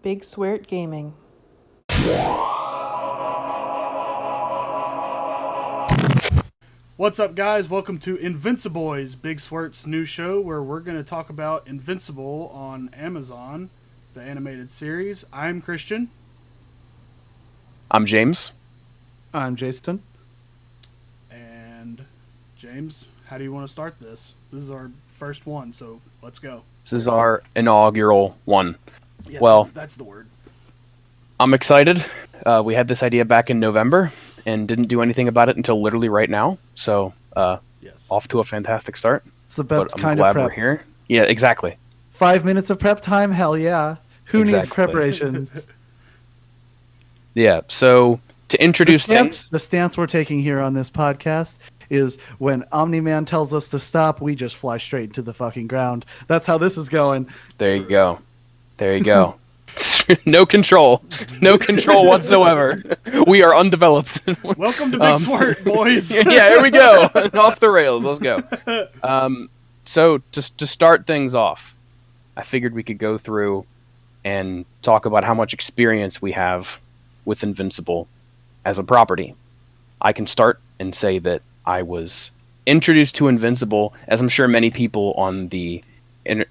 Big Sweert Gaming. What's up, guys? Welcome to Invinciboys, Big Sweert's new show where we're going to talk about Invincible on Amazon, the animated series. I'm Christian. I'm James. I'm Jason. And James, how do you want to start this? This is our first one, so let's go. This is our inaugural one. Yeah, well, that's the word. I'm excited. We had this idea back in November and didn't do anything about it until literally right now. So, yes. Off to a fantastic start. It's the best but kind I'm of glad prep. we're here. Yeah, exactly. 5 minutes of prep time? Hell yeah. Who needs Exactly. preparations? Yeah, so to introduce things... The stance we're taking here on this podcast is when Omni-Man tells us to stop, we just fly straight into the fucking ground. That's how this is going. There you go. There you go. No control. No control whatsoever. We are undeveloped. Welcome to Big Sweert, boys. Yeah, here we go. Off the rails. Let's go. So to start things off, I figured we could go through and talk about how much experience we have with Invincible as a property. I can start and say that I was introduced to Invincible, as I'm sure many people on the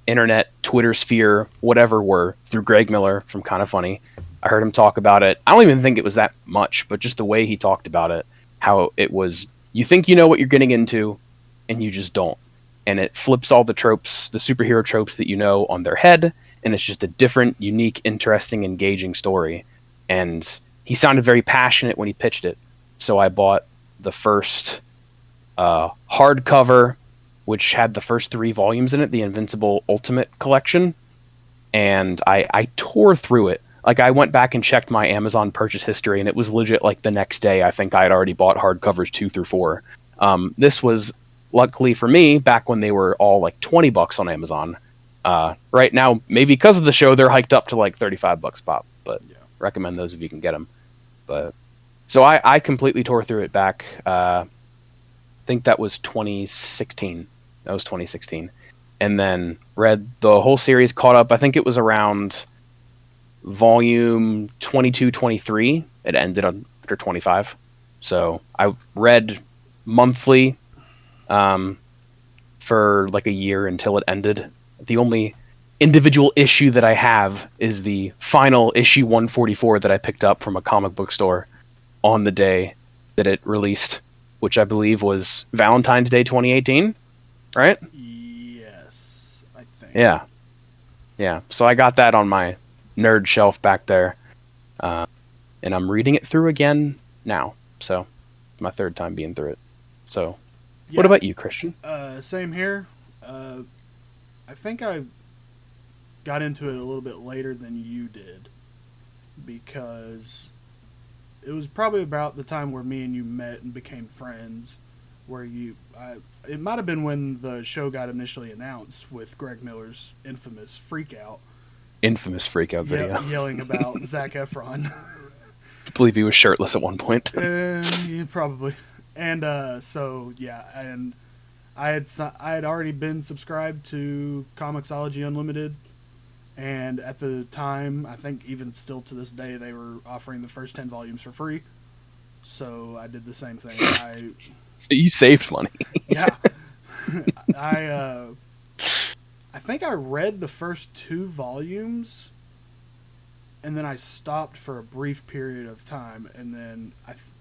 internet, Twitter sphere, whatever, were through Greg Miller from Kinda Funny. I heard him talk about it. I don't even think it was that much, but just the way he talked about it, how it was, you think you know what you're getting into, and you just don't. And it flips all the tropes, the superhero tropes that you know, on their head, and it's just a different, unique, interesting, engaging story. And he sounded very passionate when he pitched it. So I bought the first hardcover, which had the first 3 volumes in it, the Invincible Ultimate Collection, and I tore through it. Like, I went back and checked my Amazon purchase history, and it was legit like the next day. I think I had already bought hardcovers 2 through 4. This was, luckily for me, back when they were all like $20 on Amazon. Right now, maybe because of the show, they're hiked up to like $35 pop, but yeah. Recommend those if you can get them. But so I completely tore through it back. I think that was 2016. That was 2016. And then read the whole series, caught up. I think it was around volume 22, 23. It ended after 25. So I read monthly for like a year until it ended. The only individual issue that I have is the final issue 144 that I picked up from a comic book store on the day that it released, which I believe was Valentine's Day 2018, right? Yes, I think. Yeah. So I got that on my nerd shelf back there, and I'm reading it through again now. So it's my 3rd time being through it. So, yeah. What about you, Christian? Same here. I think I got into it a little bit later than you did, because it was probably about the time where me and you met and became friends, where it might have been when the show got initially announced with Greg Miller's infamous freakout video. Yelling about Zac Efron. I believe he was shirtless at one point. Yeah, probably. And so yeah, and I had already been subscribed to Comixology Unlimited, and at the time, I think even still to this day, they were offering the first 10 volumes for free. So I did the same thing. So you saved money. Yeah. I think I read the first 2 volumes, and then I stopped for a brief period of time, and then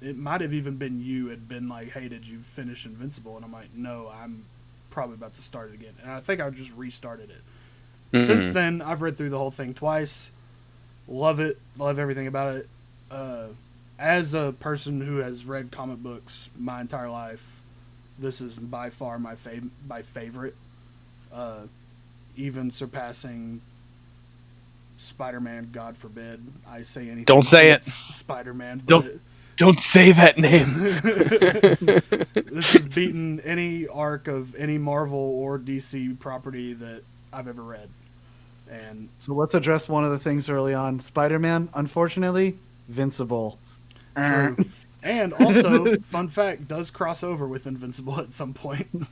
it might have even been you had been like, hey, did you finish Invincible? And I'm like, no, I'm probably about to start it again. And I think I just restarted it. Mm-hmm. Since then, I've read through the whole thing twice. Love it. Love everything about it. As a person who has read comic books my entire life, this is by far my favorite. Even surpassing Spider-Man, God forbid I say anything. Don't say it. Spider-Man. Don't say that name. This has beaten any arc of any Marvel or DC property that I've ever read. And so let's address one of the things early on. Spider-Man, unfortunately, Invincible. True. And also, fun fact, does cross over with Invincible at some point. And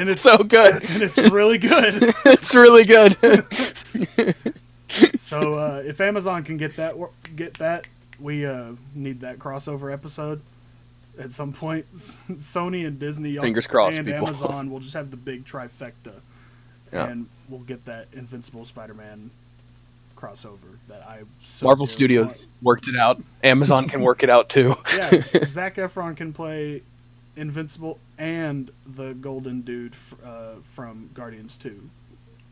it's so good. And it's really good. It's really good. So if Amazon can get that, we need that crossover episode at some point. Sony and Disney, Fingers crossed, and people. Amazon will just have the big trifecta, Yeah. and we'll get that Invincible Spider-Man crossover that I so Marvel dearly Studios worked it out. Amazon can work it out too. want. Yeah, Zac Efron can play Invincible and the Golden Dude from Guardians 2.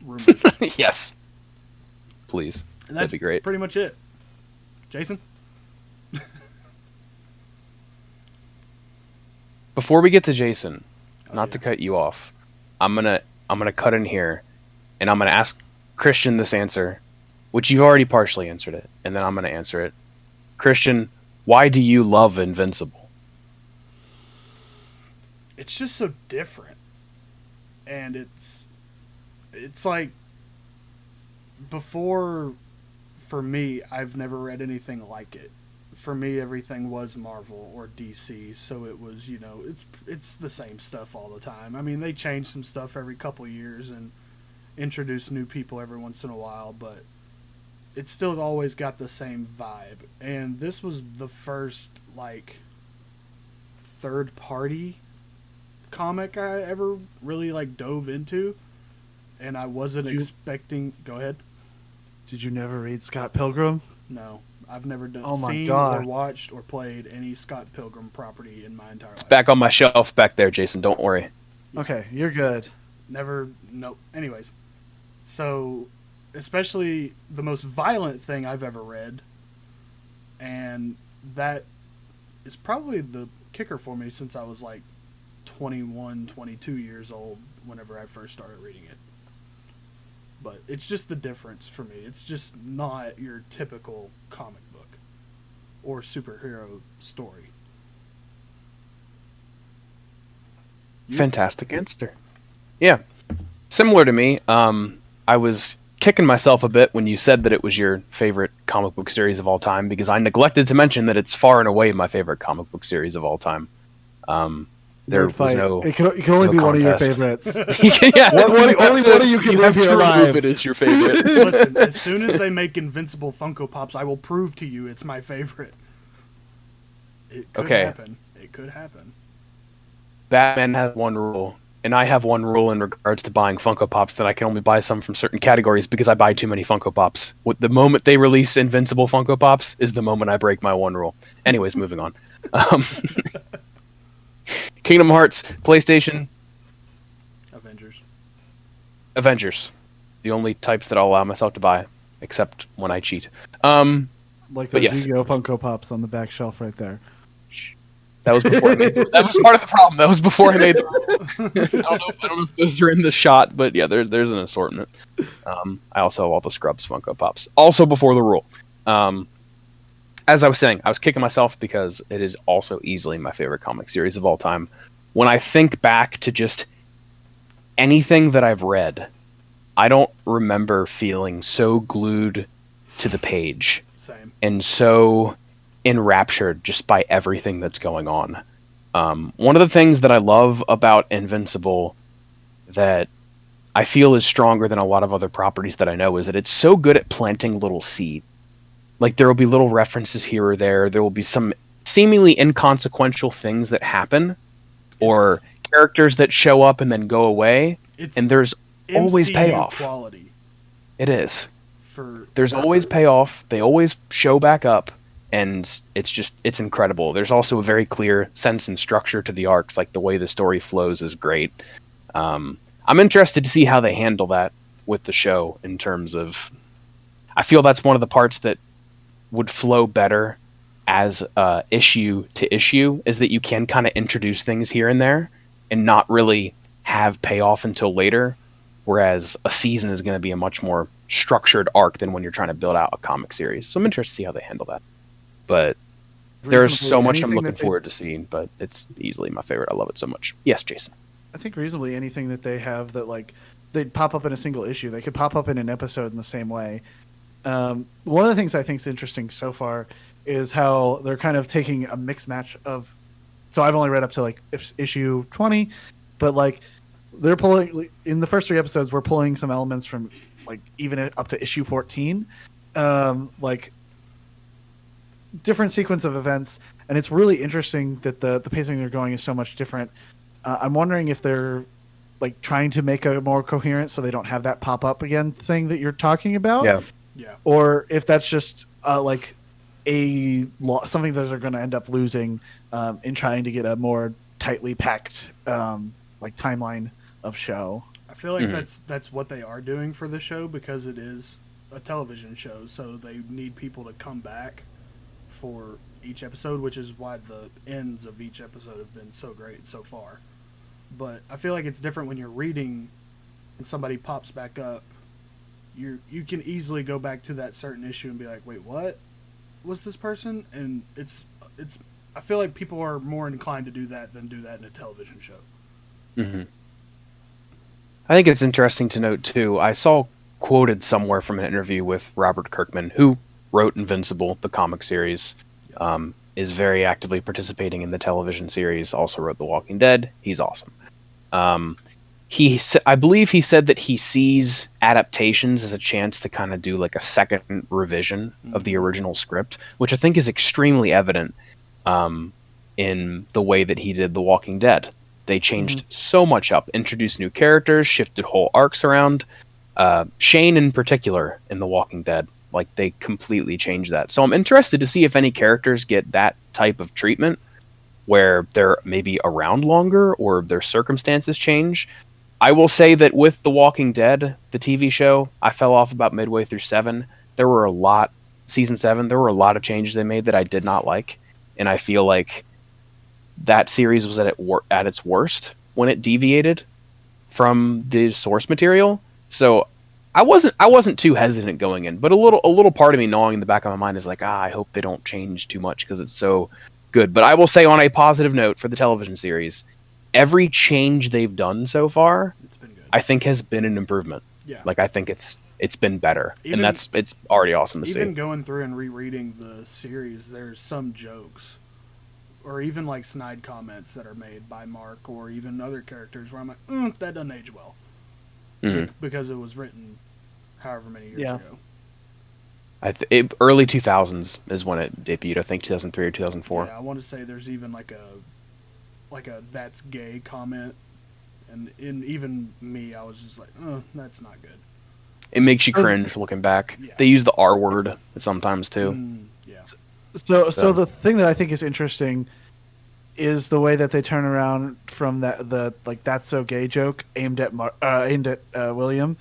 Rumored. Yes. Please. And That'd be great. Pretty much it. Jason? Before we get to Jason, Oh, to cut you off, I'm gonna cut in here, and I'm gonna ask Christian this answer, which you've already partially answered it, and then I'm gonna answer it. Christian, why do you love Invincible? It's just so different, and it's like, before, for me, I've never read anything like it. For me, everything was Marvel or DC, so it was, it's the same stuff all the time. I mean, they change some stuff every couple years and introduce new people every once in a while, but it's still always got the same vibe. And this was the first, third-party comic I ever really, dove into, and I wasn't expecting... Go ahead. Did you never read Scott Pilgrim? No. I've never my seen God. or watched or played any Scott Pilgrim property in my entire life. Back on my shelf back there, Jason. Don't worry. Okay, you're good. Nope. Anyways, so especially the most violent thing I've ever read, and that is probably the kicker for me since I was 21, 22 years old whenever I first started reading it. But it's just the difference for me. It's just not your typical comic book or superhero story. Fantastic answer. Yeah. Similar to me, I was kicking myself a bit when you said that it was your favorite comic book series of all time, because I neglected to mention that it's far and away my favorite comic book series of all time. There was no. It can only no be one of your contest. favorites. Yeah, only one of you can live have here to alive. prove it is your favorite. Listen, as soon as they make Invincible Funko Pops, I will prove to you it's my favorite. It could happen. It could happen. Batman has one rule, and I have one rule in regards to buying Funko Pops, that I can only buy some from certain categories because I buy too many Funko Pops. The moment they release Invincible Funko Pops is the moment I break my one rule. Anyways, moving on. Kingdom Hearts, PlayStation, Avengers. The only types that I'll allow myself to buy, except when I cheat. Like those yes. Yu-Gi-Oh! Funko Pops on the back shelf right there. That was before I made that was part of the problem. That was before I made the rule. I don't know if those are in the shot, but yeah, there's an assortment. I also have all the Scrubs Funko Pops. Also before the rule. As I was saying, I was kicking myself because it is also easily my favorite comic series of all time. When I think back to just anything that I've read, I don't remember feeling so glued to the page. Same. And so enraptured just by everything that's going on. One of the things that I love about Invincible that I feel is stronger than a lot of other properties that I know is that it's so good at planting little seeds. Like, there will be little references here or there. There will be some seemingly inconsequential things that happen, or characters that show up and then go away. It's and there's always MCU payoff. Quality. It is. For There's always payoff. They always show back up, and it's incredible. There's also a very clear sense and structure to the arcs. Like, the way the story flows is great. I'm interested to see how they handle that with the show in terms of... I feel that's one of the parts that would flow better as issue to issue, is that you can kind of introduce things here and there and not really have payoff until later, whereas a season is going to be a much more structured arc than when you're trying to build out a comic series. So I'm interested to see how they handle that. But there's so much I'm looking forward to seeing, but it's easily my favorite. I love it so much. Yes, Jason. I think reasonably anything that they have that, like, they'd pop up in a single issue. They could pop up in an episode in the same way. One of the things I think is interesting so far is how they're kind of taking a mixed match of... So I've only read up to, like, issue 20, but, like, they're pulling... In the first 3 episodes, we're pulling some elements from, like, even up to issue 14. like different sequence of events, and it's really interesting that the pacing they're going is so much different. I'm wondering if they're like trying to make a more coherent so they don't have that pop up again thing that you're talking about, Yeah. Yeah. or if that's just like something that they're going to end up losing in trying to get a more tightly packed like timeline of show. I feel like that's what they are doing for the show because it is a television show, so they need people to come back for each episode, which is why the ends of each episode have been so great so far. But I feel like it's different when you're reading and somebody pops back up. You can easily go back to that certain issue and be like, wait, what was this person? And it's I feel like people are more inclined to do that than do that in a television show. Mm-hmm. I think it's interesting to note too. I saw quoted somewhere from an interview with Robert Kirkman, who wrote Invincible, the comic series, is very actively participating in the television series. Also wrote The Walking Dead. He's awesome. I believe he said that he sees adaptations as a chance to kind of do like a second revision of the original script, which I think is extremely evident in the way that he did The Walking Dead. They changed so much up, introduced new characters, shifted whole arcs around. Shane in particular in The Walking Dead, like they completely changed that. So I'm interested to see if any characters get that type of treatment where they're maybe around longer or their circumstances change. I will say that with The Walking Dead, the TV show, I fell off about midway through season 7. There were a lot of changes they made that I did not like. And I feel like that series was at its worst when it deviated from the source material. So I wasn't too hesitant going in, but a little part of me gnawing in the back of my mind is like, I hope they don't change too much because it's so good. But I will say on a positive note for the television series, every change they've done so far, It's been good. I think has been an improvement. Yeah. Like I think it's been better, and it's already awesome to see. Even going through and rereading the series, there's some jokes, or even like snide comments that are made by Mark or even other characters where I'm like, that doesn't age well, because it was written however many years ago. Early 2000s is when it debuted. I think 2003 or 2004. Yeah, I want to say there's even like a that's gay comment, and even me, I was just like, that's not good. It makes you cringe looking back. Yeah. They use the R word sometimes too. Yeah. So the thing that I think is interesting is the way that they turn around from the like that's so gay joke aimed at William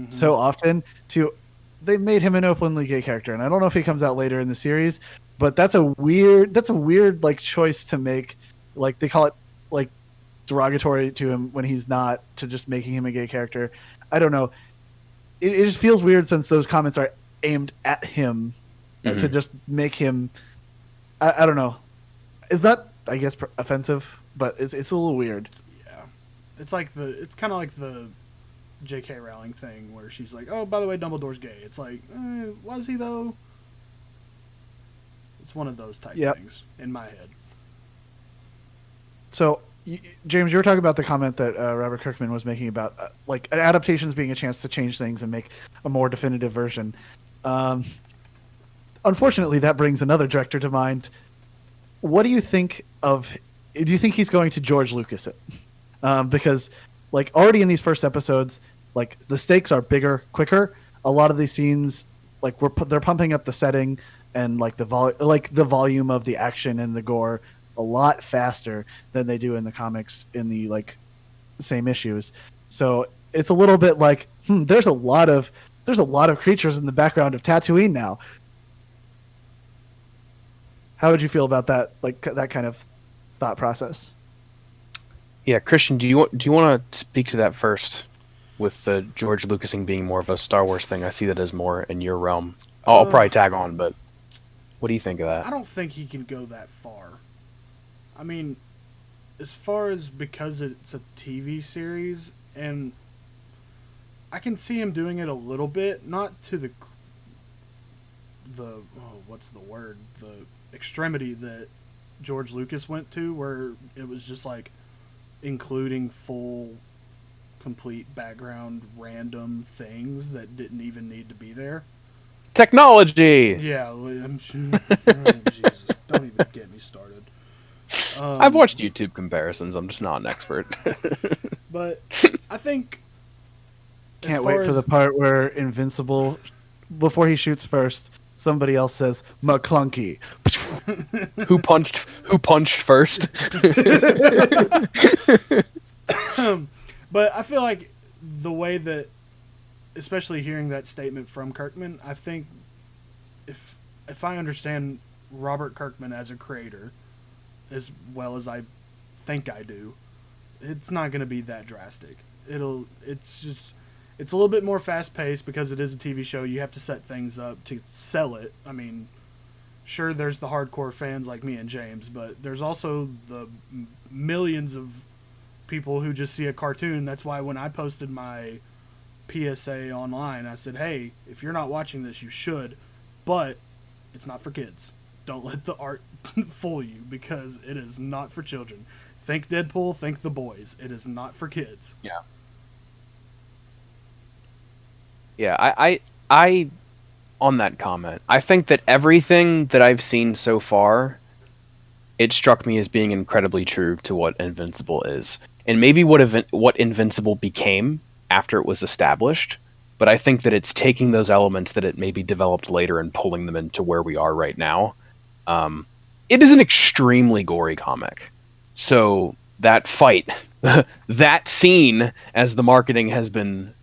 so often to they made him an openly gay character, and I don't know if he comes out later in the series, but that's a weird like choice to make. Like they call it like derogatory to him when he's not, to just making him a gay character. I don't know. It just feels weird since those comments are aimed at him to just make him. I don't know. It's not, I guess, offensive, but it's a little weird. Yeah, it's kind of like the J.K. Rowling thing where she's like, "Oh, by the way, Dumbledore's gay." It's like, was he though? It's one of those type things in my head. So, James, you were talking about the comment that Robert Kirkman was making about like adaptations being a chance to change things and make a more definitive version. Unfortunately, that brings another director to mind. What do you think of? Do you think he's going to George Lucas it? Because, like, already in these first episodes, like the stakes are bigger, quicker. A lot of these scenes, like they're pumping up the setting and like the volume of the action and the gore a lot faster than they do in the comics in the like same issues. So it's a little bit like there's a lot of creatures in the background of Tatooine now. How would you feel about that? Like that kind of thought process? Yeah, Christian, do you want to speak to that first? With the George Lucasing being more of a Star Wars thing, I see that as more in your realm. I'll probably tag on, but what do you think of that? I don't think he can go that far. I mean, as far as because it's a TV series, and I can see him doing it a little bit, not to the what's the word? The extremity that George Lucas went to, where it was just like including full, complete background random things that didn't even need to be there. Technology. Yeah, I'm sure. Oh, Jesus, don't even get me started. I've watched YouTube comparisons. I'm just not an expert. But I think Can't wait for the part where Invincible, before he shoots first, somebody else says McClunky. Who punched first? But I feel like the way that, especially hearing that statement from Kirkman, I think if I understand Robert Kirkman as a creator as well as I think I do, it's not going to be that drastic. It's a little bit more fast paced because it is a TV show. You have to set things up to sell it. I mean, sure, there's the hardcore fans like me and James, but there's also the millions of people who just see a cartoon. That's why when I posted my PSA online, I said, hey, if you're not watching this, you should, but it's not for kids. Don't let the art fool you, because it is not for children. Think Deadpool, think The Boys. It is not for kids. Yeah. Yeah, I on that comment, I think that everything that I've seen so far, it struck me as being incredibly true to what Invincible is. And maybe what Invincible became after it was established, but I think that it's taking those elements that it maybe developed later and pulling them into where we are right now. It is an extremely gory comic. So that fight, that scene, as the marketing has been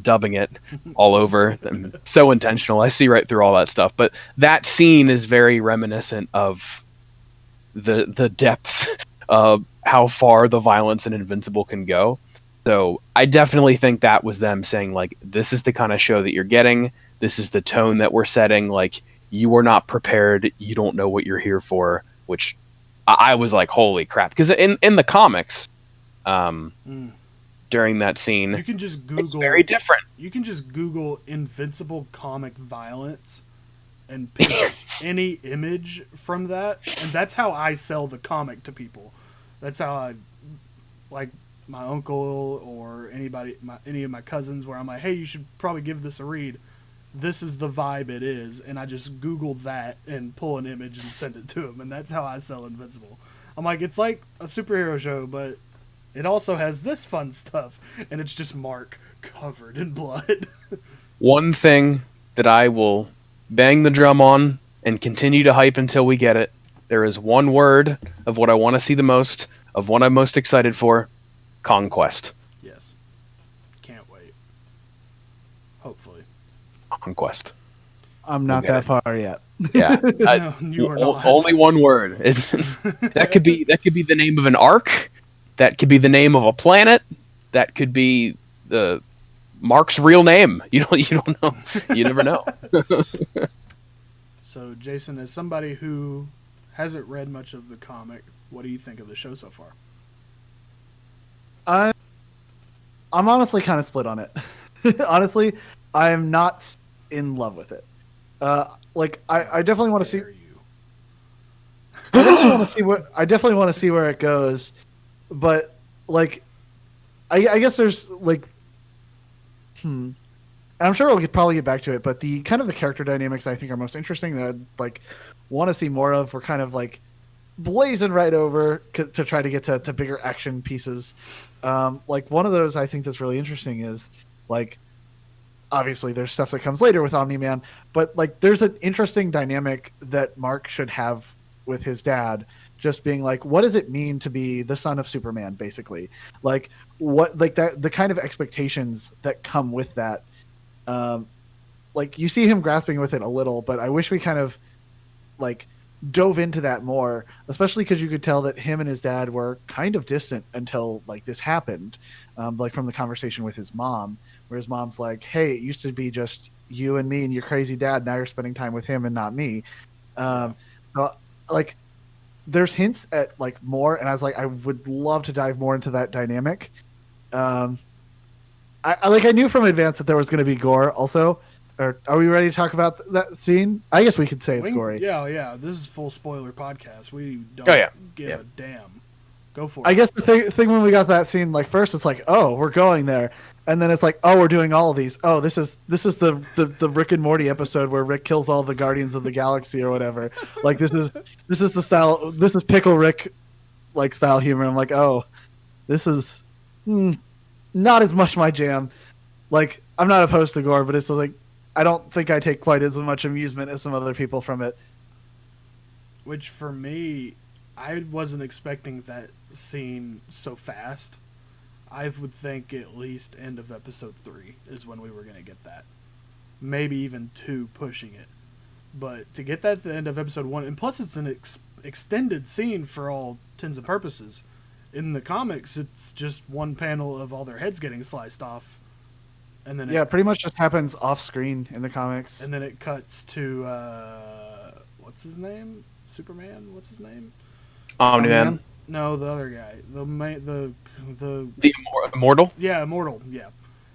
dubbing it all over, so intentional. I see right through all that stuff. But that scene is very reminiscent of the depths of how far the violence in Invincible can go. So I definitely think that was them saying, like, this is the kind of show that you're getting. This is the tone that we're setting. Like, you are not prepared. You don't know what you're here for, which I was like, holy crap. Because in the comics, during that scene, you can just Google, it's very different. You can just Google Invincible comic violence and pick any image from that. And that's how I sell the comic to people. That's how I, like, my uncle or any of my cousins, where I'm like, hey, you should probably give this a read. This is the vibe it is. And I just Google that and pull an image and send it to them. And that's how I sell Invincible. I'm like, it's like a superhero show, but it also has this fun stuff. And it's just Mark covered in blood. One thing that I will bang the drum on and continue to hype until we get it. There is one word of what I want to see the most, of what I'm most excited for. Conquest. Yes. Can't wait. Hopefully. Conquest. I'm not that far yet. Yeah. No, you are not. Only one word. It's that could be the name of an arc. That could be the name of a planet. That could be the Mark's real name. You don't know. You never know. So, Jason, as somebody who hasn't read much of the comic, what do you think of the show so far? I'm honestly kind of split on it. Honestly, I am not in love with it. I definitely want to see. I definitely want to see where it goes, but like, I guess there's like, I'm sure we'll probably get back to it, but the kind of the character dynamics I think are most interesting that I'd like want to see more of. We're kind of like blazing right over to try to get to bigger action pieces. Like one of those I think that's really interesting is like, obviously there's stuff that comes later with Omni-Man, but like there's an interesting dynamic that Mark should have with his dad, just being like, what does it mean to be the son of Superman, basically? Like what, like that, the kind of expectations that come with that. Like you see him grasping with it a little, but I wish we kind of like dove into that more, especially because you could tell that him and his dad were kind of distant until like this happened, like from the conversation with his mom, where his mom's like, hey, it used to be just you and me and your crazy dad, now you're spending time with him and not me. So like there's hints at like more, and I was like, I would love to dive more into that dynamic. I knew from advance that there was going to be gore also. Or are we ready to talk about that scene? I guess we could say it's gory. Yeah. This is full spoiler podcast. We don't give a damn. Go for it. I guess the thing when we got that scene, like first it's like, oh, we're going there, and then it's like, oh, we're doing all of these. Oh, this is the Rick and Morty episode where Rick kills all the Guardians of the Galaxy or whatever. Like this is the style. This is Pickle Rick like style humor. I'm like, oh, this is not as much my jam. Like I'm not opposed to gore, but it's like I don't think I take quite as much amusement as some other people from it. Which for me, I wasn't expecting that scene so fast. I would think at least end of episode 3 is when we were going to get that. Maybe even 2 pushing it. But to get that at the end of episode 1, and plus it's an extended scene for all intents and purposes. In the comics, it's just one panel of all their heads getting sliced off. And then pretty much just happens off screen in the comics. And then it cuts to, what's his name? Superman? What's his name? Omni-Man. No, the other guy. The Immortal? Yeah, Immortal, yeah.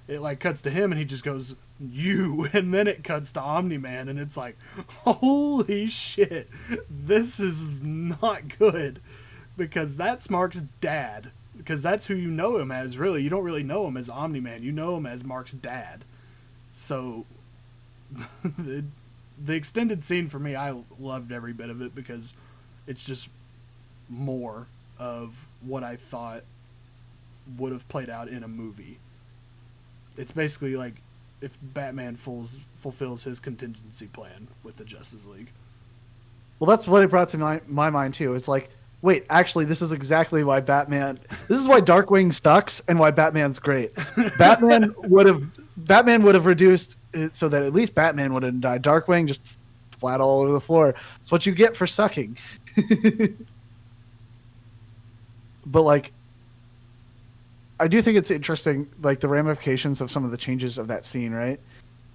It like cuts to him and he just goes, you, and then it cuts to Omni-Man and it's like, holy shit, this is not good. Because that's Mark's dad. Because that's who you know him as, really. You don't really know him as Omni-Man. You know him as Mark's dad. So, the extended scene for me, I loved every bit of it because it's just more of what I thought would have played out in a movie. It's basically like if Batman fulfills his contingency plan with the Justice League. Well, that's what it brought to my mind, too. It's like, wait, actually, this is exactly why This is why Darkwing sucks and why Batman's great. Batman would have reduced it so that at least Batman wouldn't die. Darkwing just flat all over the floor. That's what you get for sucking. But like, I do think it's interesting, like the ramifications of some of the changes of that scene, right?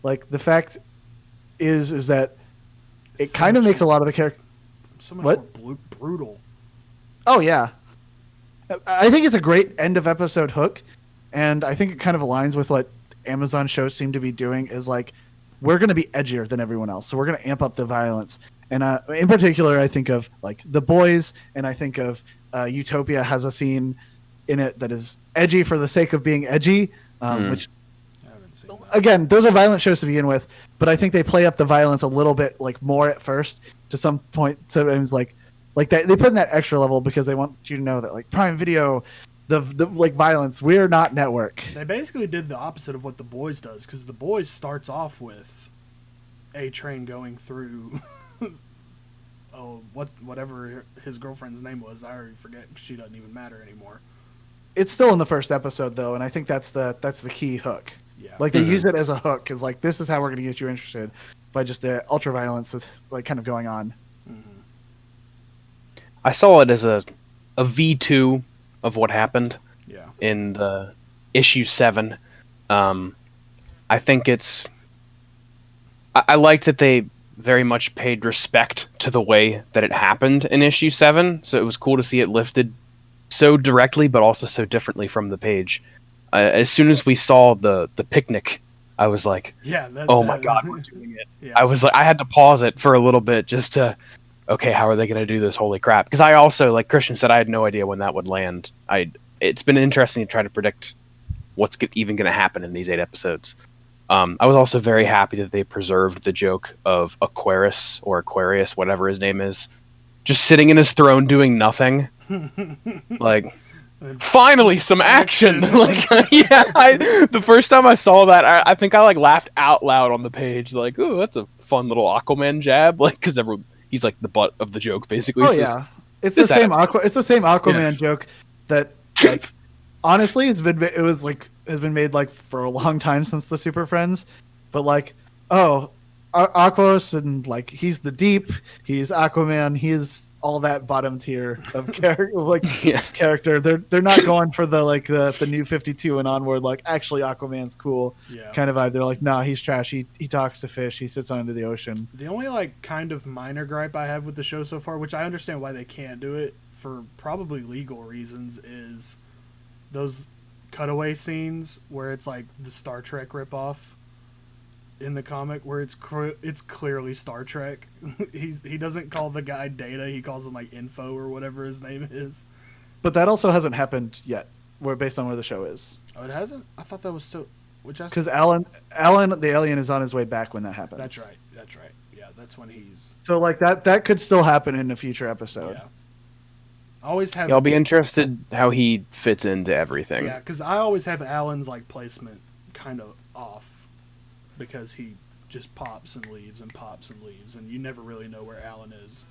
Like the fact is that it kind of makes a lot of the character so much more brutal. Oh, yeah. I think it's a great end of episode hook, and I think it kind of aligns with what Amazon shows seem to be doing is like, we're going to be edgier than everyone else, so we're going to amp up the violence. And in particular, I think of like The Boys, and I think of Utopia has a scene in it that is edgy for the sake of being edgy, which, again, those are violent shows to begin with, but I think they play up the violence a little bit like more at first to some point. Sometimes like that, they put in that extra level because they want you to know that like Prime Video, the like violence, we're not network. They basically did the opposite of what The Boys does, because The Boys starts off with a train going through whatever his girlfriend's name was. I already forget because she doesn't even matter anymore. It's still in the first episode though, and I think that's the key hook. Yeah. Like they use it as a hook, because like this is how we're going to get you interested by just the ultra violence that's like kind of going on. I saw it as a V2 of what happened in the issue 7. I think it's... I like that they very much paid respect to the way that it happened in issue 7, so it was cool to see it lifted so directly but also so differently from the page. As soon as we saw the picnic, I was like, my god, we're doing it. Yeah. I was like, I had to pause it for a little bit just to... Okay, how are they going to do this? Holy crap. Because I also, like Christian said, I had no idea when that would land. It's been interesting to try to predict what's even going to happen in these 8 episodes. I was also very happy that they preserved the joke of Aquarius, whatever his name is, just sitting in his throne doing nothing. Like, finally, some action! Like, the first time I saw that, I think I like laughed out loud on the page. Like, ooh, that's a fun little Aquaman jab. Like, because he's like the butt of the joke, basically. Oh, yeah. It's the same Aquaman joke that, like, honestly, has been made like for a long time since the Super Friends. But like, Aquos, and like he's the deep, he's Aquaman, he's all that bottom tier of character. They're not going for the new 52 and onward, like actually Aquaman's cool kind of vibe. They're like, nah, he's trash. He talks to fish, he sits under the ocean. The only like kind of minor gripe I have with the show so far, which I understand why they can't do it for probably legal reasons, is those cutaway scenes where it's like the Star Trek ripoff in the comic, where it's clearly Star Trek. He doesn't call the guy Data, he calls him like Info or whatever his name is. But that also hasn't happened yet. Based on where the show is. Oh, it hasn't. I thought that was still. Because Alan the alien is on his way back when that happens. That's right. Yeah, that's when he's. So like that could still happen in a future episode. Yeah. Always have. I'll be interested how he fits into everything. Yeah, because I always have Alan's like placement kind of off, because he just pops and leaves, and you never really know where Alan is,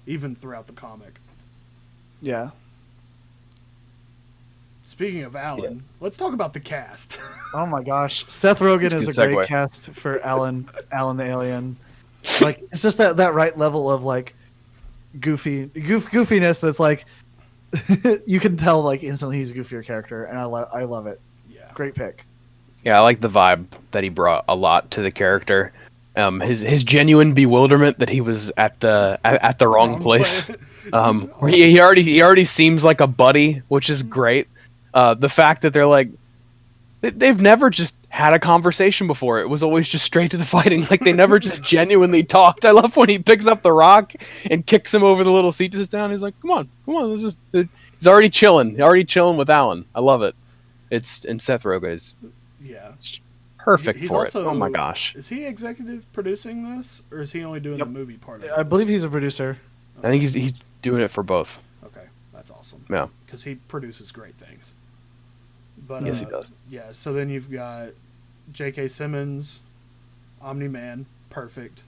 even throughout the comic. Yeah. Speaking of Alan, let's talk about the cast. Oh my gosh, Seth Rogen is a great segue. cast for Alan the alien. Like it's just that right level of like goofiness that's like you can tell like instantly he's a goofier character, and I love it. Yeah, great pick. Yeah, I like the vibe that he brought a lot to the character. His genuine bewilderment that he was at the wrong place. Where he already seems like a buddy, which is great. The fact that they're like, they've never just had a conversation before. It was always just straight to the fighting. Like they never just genuinely talked. I love when he picks up the rock and kicks him over the little seat to sit down. He's like, come on. He's already chilling. With Alan. I love it. And Seth Rogen is perfect he's for also, it. Oh my gosh. Is he executive producing this, or is he only doing the movie part of it? I believe he's a producer. I think he's doing it for both. Okay, that's awesome. Yeah. Because he produces great things. But, yes, he does. Yeah, so then you've got J.K. Simmons, Omni-Man, perfect.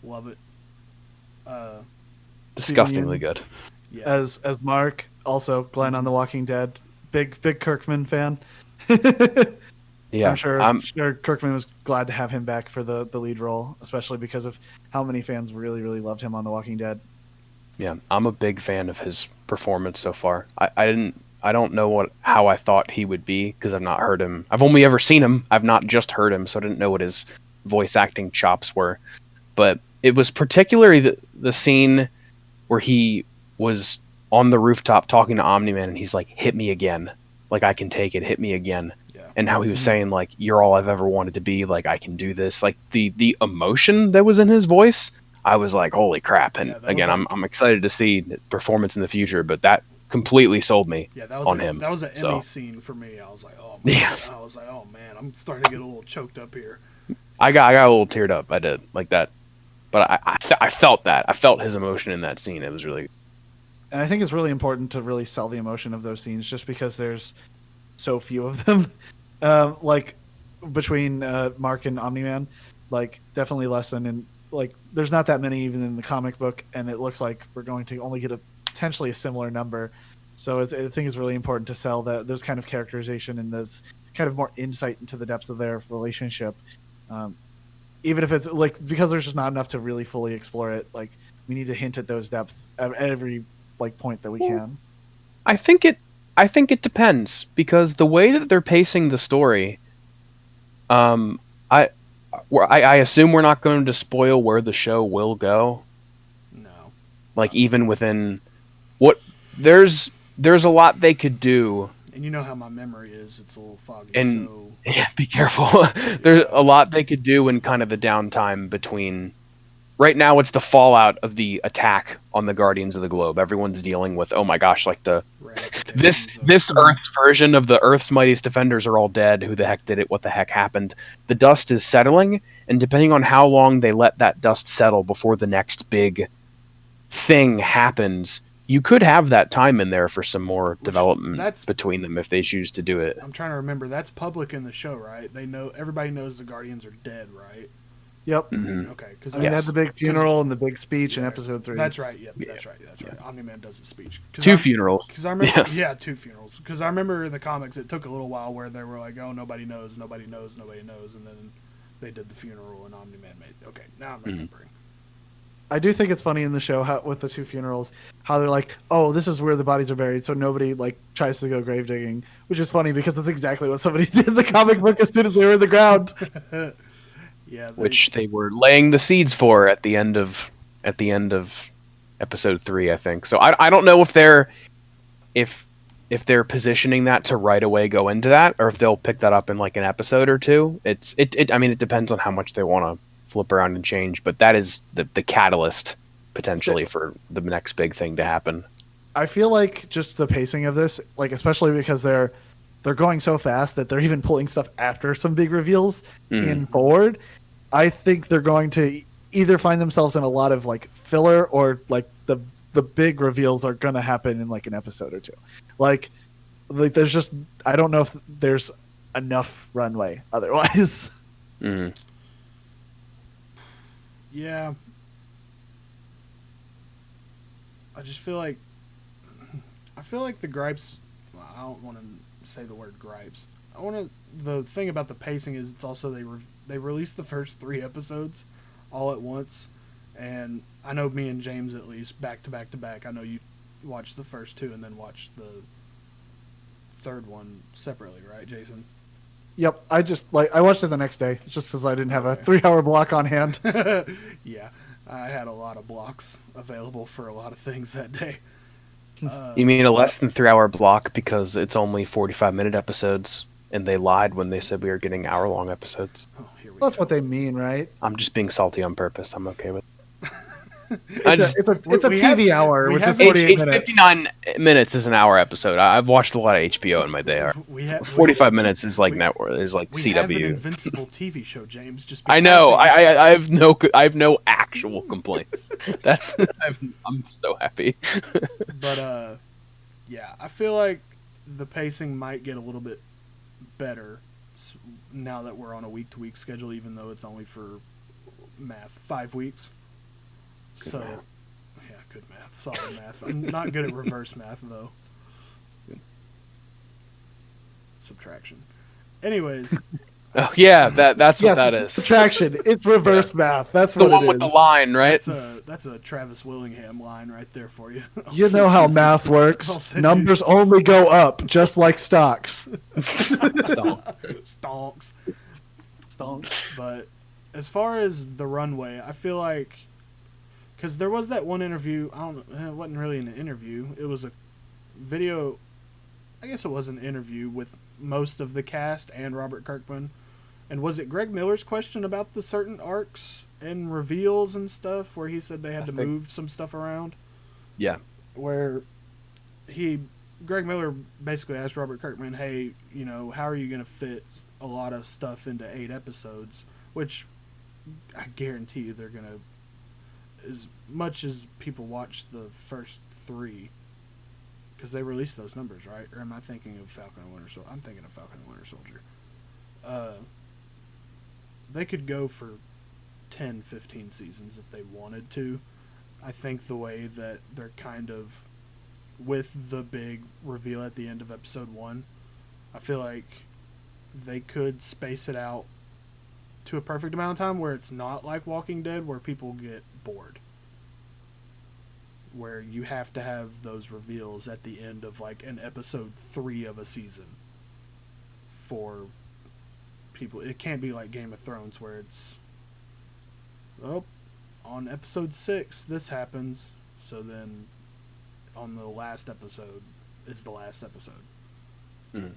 Love it. Disgustingly good. Yeah. As Mark, also Glenn on The Walking Dead, big Kirkman fan. Yeah, I'm sure Kirkman was glad to have him back for the lead role, especially because of how many fans really, really loved him on The Walking Dead. Yeah, I'm a big fan of his performance so far. I don't know how I thought he would be, because I've not heard him. I've only ever seen him. I've not just heard him, so I didn't know what his voice acting chops were. But it was particularly the scene where he was on the rooftop talking to Omni-Man, and he's like, "Hit me again. Like, I can take it. Hit me again." Yeah. And how he was saying, like, "You're all I've ever wanted to be. Like, I can do this." Like, the emotion that was in his voice, I was like, holy crap. And again, I'm excited to see the performance in the future, but that completely sold me on him. That was an Emmy scene for me. I was like, oh man. Yeah. I was like, oh man, I'm starting to get a little choked up here. I got a little teared up. I did like that, but I felt that. I felt his emotion in that scene. It was really. And I think it's really important to really sell the emotion of those scenes, just because there's so few of them. Like between Mark and Omni-Man, like definitely less than in like there's not that many even in the comic book, and it looks like we're going to only get potentially a similar number. So I think it's really important to sell those kind of characterization and those kind of more insight into the depths of their relationship. Even if it's like, because there's just not enough to really fully explore it, like we need to hint at those depths at every like point that we can. I think it depends, because the way that they're pacing the story, I assume we're not going to spoil where the show will go. No. Like even within there's a lot they could do. And you know how my memory is; it's a little foggy. And so yeah, be careful. There's a lot they could do in kind of the downtime between. Right now, it's the fallout of the attack on the Guardians of the Globe. Everyone's dealing with, oh my gosh, like this Earth's version of the Earth's Mightiest Defenders are all dead. Who the heck did it? What the heck happened? The dust is settling, and depending on how long they let that dust settle before the next big thing happens, you could have that time in there for some more development between them if they choose to do it. I'm trying to remember. That's public in the show, right? Everybody knows the Guardians are dead, right? Yep. Mm-hmm. Okay. Because they had the big funeral and the big speech in episode 3. That's right. Yep. That's right. Omni-Man does a speech. Two funerals. Because I remember, two funerals. Because I remember in the comics, it took a little while where they were like, "Oh, nobody knows, and then they did the funeral, and Omni-Man made. Okay, now I'm remembering. I do think it's funny in the show with the two funerals how they're like, "Oh, this is where the bodies are buried," so nobody like tries to go grave digging, which is funny because that's exactly what somebody did in the comic book as soon as they were in the ground. Yeah, which they were laying the seeds for at the end of episode 3, I think. So I don't know if they're positioning that to right away go into that, or if they'll pick that up in like an episode or two. I mean, it depends on how much they want to flip around and change, but that is the catalyst potentially for the next big thing to happen. I feel like just the pacing of this, like especially because they're going so fast that they're even pulling stuff after some big reveals in forward. I think they're going to either find themselves in a lot of like filler, or like the big reveals are going to happen in like an episode or two. Like there's just, I don't know if there's enough runway otherwise. Yeah. I just feel like the gripes, well, I don't want to say the word gripes. The thing about the pacing is it's also they released the first 3 episodes all at once, and I know me and James at least back to back to back. I know you watched the first 2 and then watched the third one separately, right, Jason? Yep, I watched it the next day just because I didn't have a 3-hour block on hand. Yeah, I had a lot of blocks available for a lot of things that day. You mean a less than 3-hour block because it's only 45-minute episodes, and they lied when they said we were getting hour-long episodes? Oh, here we That's go. what they mean, right? I'm just being salty on purpose. I'm okay with it. It's a TV hour, which is 48 minutes. 59 minutes is an hour episode. I've watched a lot of HBO in my day. 45 minutes is like network, is like we CW. have an Invincible TV show, James. Just I know. I have no actual complaints. That's I'm so happy. But yeah, I feel like the pacing might get a little bit better now that we're on a week-to-week schedule, even though it's only for math 5 weeks. Good So, math. Yeah, good math, solid math. I'm not good at reverse math though. Good. Subtraction. Anyways. Oh yeah, that's what that is. Subtraction. It's reverse math. That's The what one it with is. the line, right? That's a Travis Willingham line right there for you. You know how math works. send Numbers only go up, just like stocks. Stonks. But as far as the runway, I feel like, because there was that one interview, it wasn't really an interview. It was a video, I guess it was an interview with most of the cast and Robert Kirkman. And was it Greg Miller's question about the certain arcs and reveals and stuff where he said they had to move some stuff around? Yeah. Where Greg Miller basically asked Robert Kirkman, hey, how are you going to fit a lot of stuff into 8 episodes? Which I guarantee you they're going to, as much as people watch the first 3, because they released those numbers, right? Or am I thinking of Falcon and Winter Soldier? I'm thinking of Falcon and Winter Soldier. They could go for 10, 15 seasons if they wanted to. I think the way that they're kind of, with the big reveal at the end of episode 1, I feel like they could space it out to a perfect amount of time where it's not like Walking Dead where people get bored. Where you have to have those reveals at the end of like an episode 3 of a season for people. It can't be like Game of Thrones where it's, on episode 6 this happens, so then on the last episode is the last episode. Mm.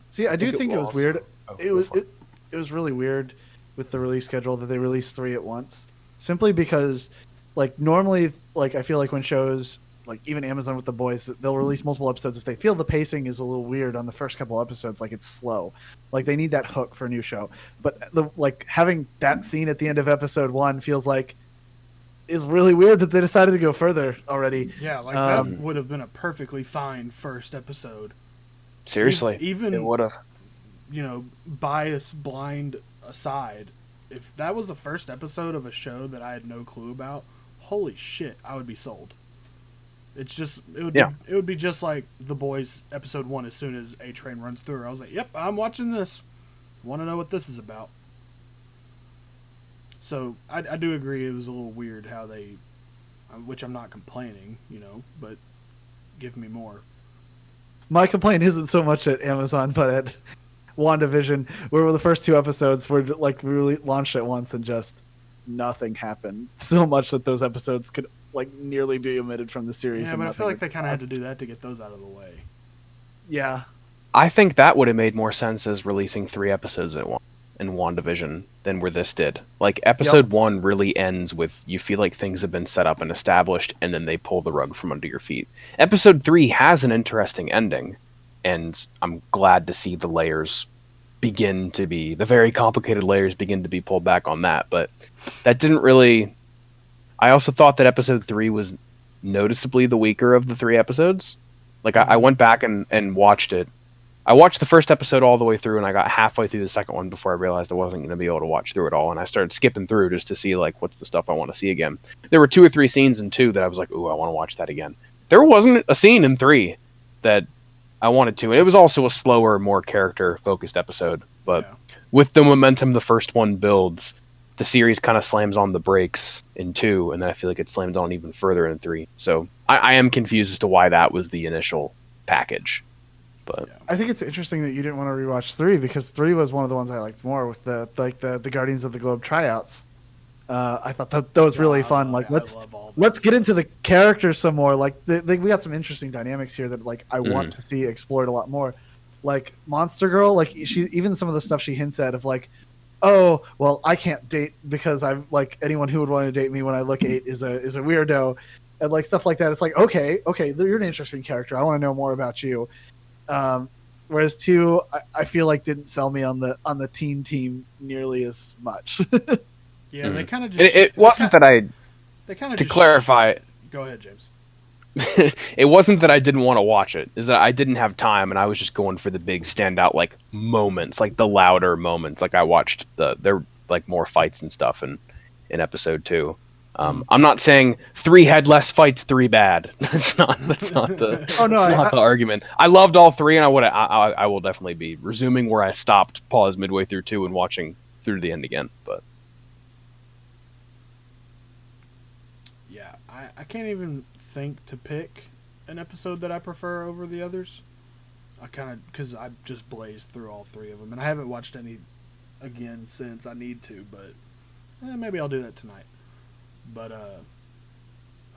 See, I do think it was weird. Oh, It was really weird with the release schedule that they released 3 at once, simply because like normally, like I feel like when shows like even Amazon with The Boys, they'll release multiple episodes if they feel the pacing is a little weird on the first couple episodes, like it's slow, like they need that hook for a new show. But having that scene at the end of episode 1 feels like is really weird that they decided to go further already. Yeah, like that would have been a perfectly fine first episode. Seriously, even it would have. Bias blind aside, if that was the first episode of a show that I had no clue about, holy shit, I would be sold. It's just it would be just like The Boys episode 1. As soon as A Train runs through, I was like, yep, I'm watching this. Want to know what this is about. So I do agree it was a little weird how they, which I'm not complaining, but give me more. My complaint isn't so much at Amazon, but at WandaVision, where the first 2 episodes were like really launched at once and just nothing happened. So much that those episodes could like nearly be omitted from the series. Yeah, but I feel like they kind of had to do that to get those out of the way. Yeah. I think that would have made more sense as releasing 3 episodes at once. in WandaVision than where this did. Like episode 1 really ends with you feel like things have been set up and established, and then they pull the rug from under your feet. Episode 3 has an interesting ending, and I'm glad to see the very complicated layers begin to be pulled back on that. But that didn't really. I also thought that episode 3 was noticeably the weaker of the 3 episodes. Like I went back and watched it. I watched the first episode all the way through, and I got halfway through the second one before I realized I wasn't going to be able to watch through it all, and I started skipping through just to see like what's the stuff I want to see again. There were 2 or 3 scenes in 2 that I was like, ooh, I want to watch that again. There wasn't a scene in 3 that I wanted to, and it was also a slower, more character-focused episode. But with the momentum the first one builds, the series kind of slams on the brakes in 2, and then I feel like it slams on even further in 3. So I am confused as to why that was the initial package. But I think it's interesting that you didn't want to rewatch 3 because 3 was one of the ones I liked more with the Guardians of the Globe tryouts. I thought that was really fun. Like let's get into the characters some more. Like we got some interesting dynamics here that like I want to see explored a lot more. Like Monster Girl, like even some of the stuff she hints at of like, oh well, I can't date because I'm like anyone who would want to date me when I look 8 is a weirdo, and like stuff like that. It's like okay, you're an interesting character. I want to know more about you. Whereas 2, I feel like didn't sell me on the teen team nearly as much. Yeah, they kind of just. It wasn't that I. They kind of. To clarify. Go ahead, James. It wasn't that I didn't want to watch it. Is that I didn't have time, and I was just going for the big standout like moments, like the louder moments. Like I watched there like more fights and stuff in episode 2. I'm not saying 3 had less fights, 3 bad. That's not the argument. I loved all 3, and I will definitely be resuming where I stopped, pause midway through 2, and watching through the end again. But yeah, I can't even think to pick an episode that I prefer over the others. Because I just blazed through all 3 of them, and I haven't watched any again since. I need to, but maybe I'll do that tonight. But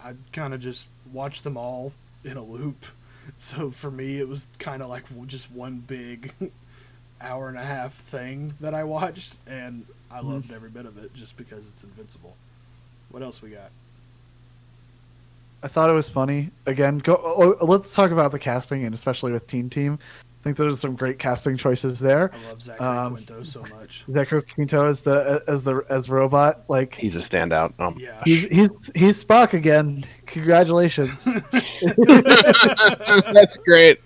I kind of just watched them all in a loop. So for me, it was kind of like just one big hour and a half thing that I watched, and I loved every bit of it just because it's Invincible. What else we got? I thought it was funny. Again, let's talk about the casting, and especially with Teen Team. I think there's some great casting choices there. I love Zachary Quinto so much. Zachary Quinto as robot, like he's a standout. Yeah, he's Spock again. Congratulations. That's great.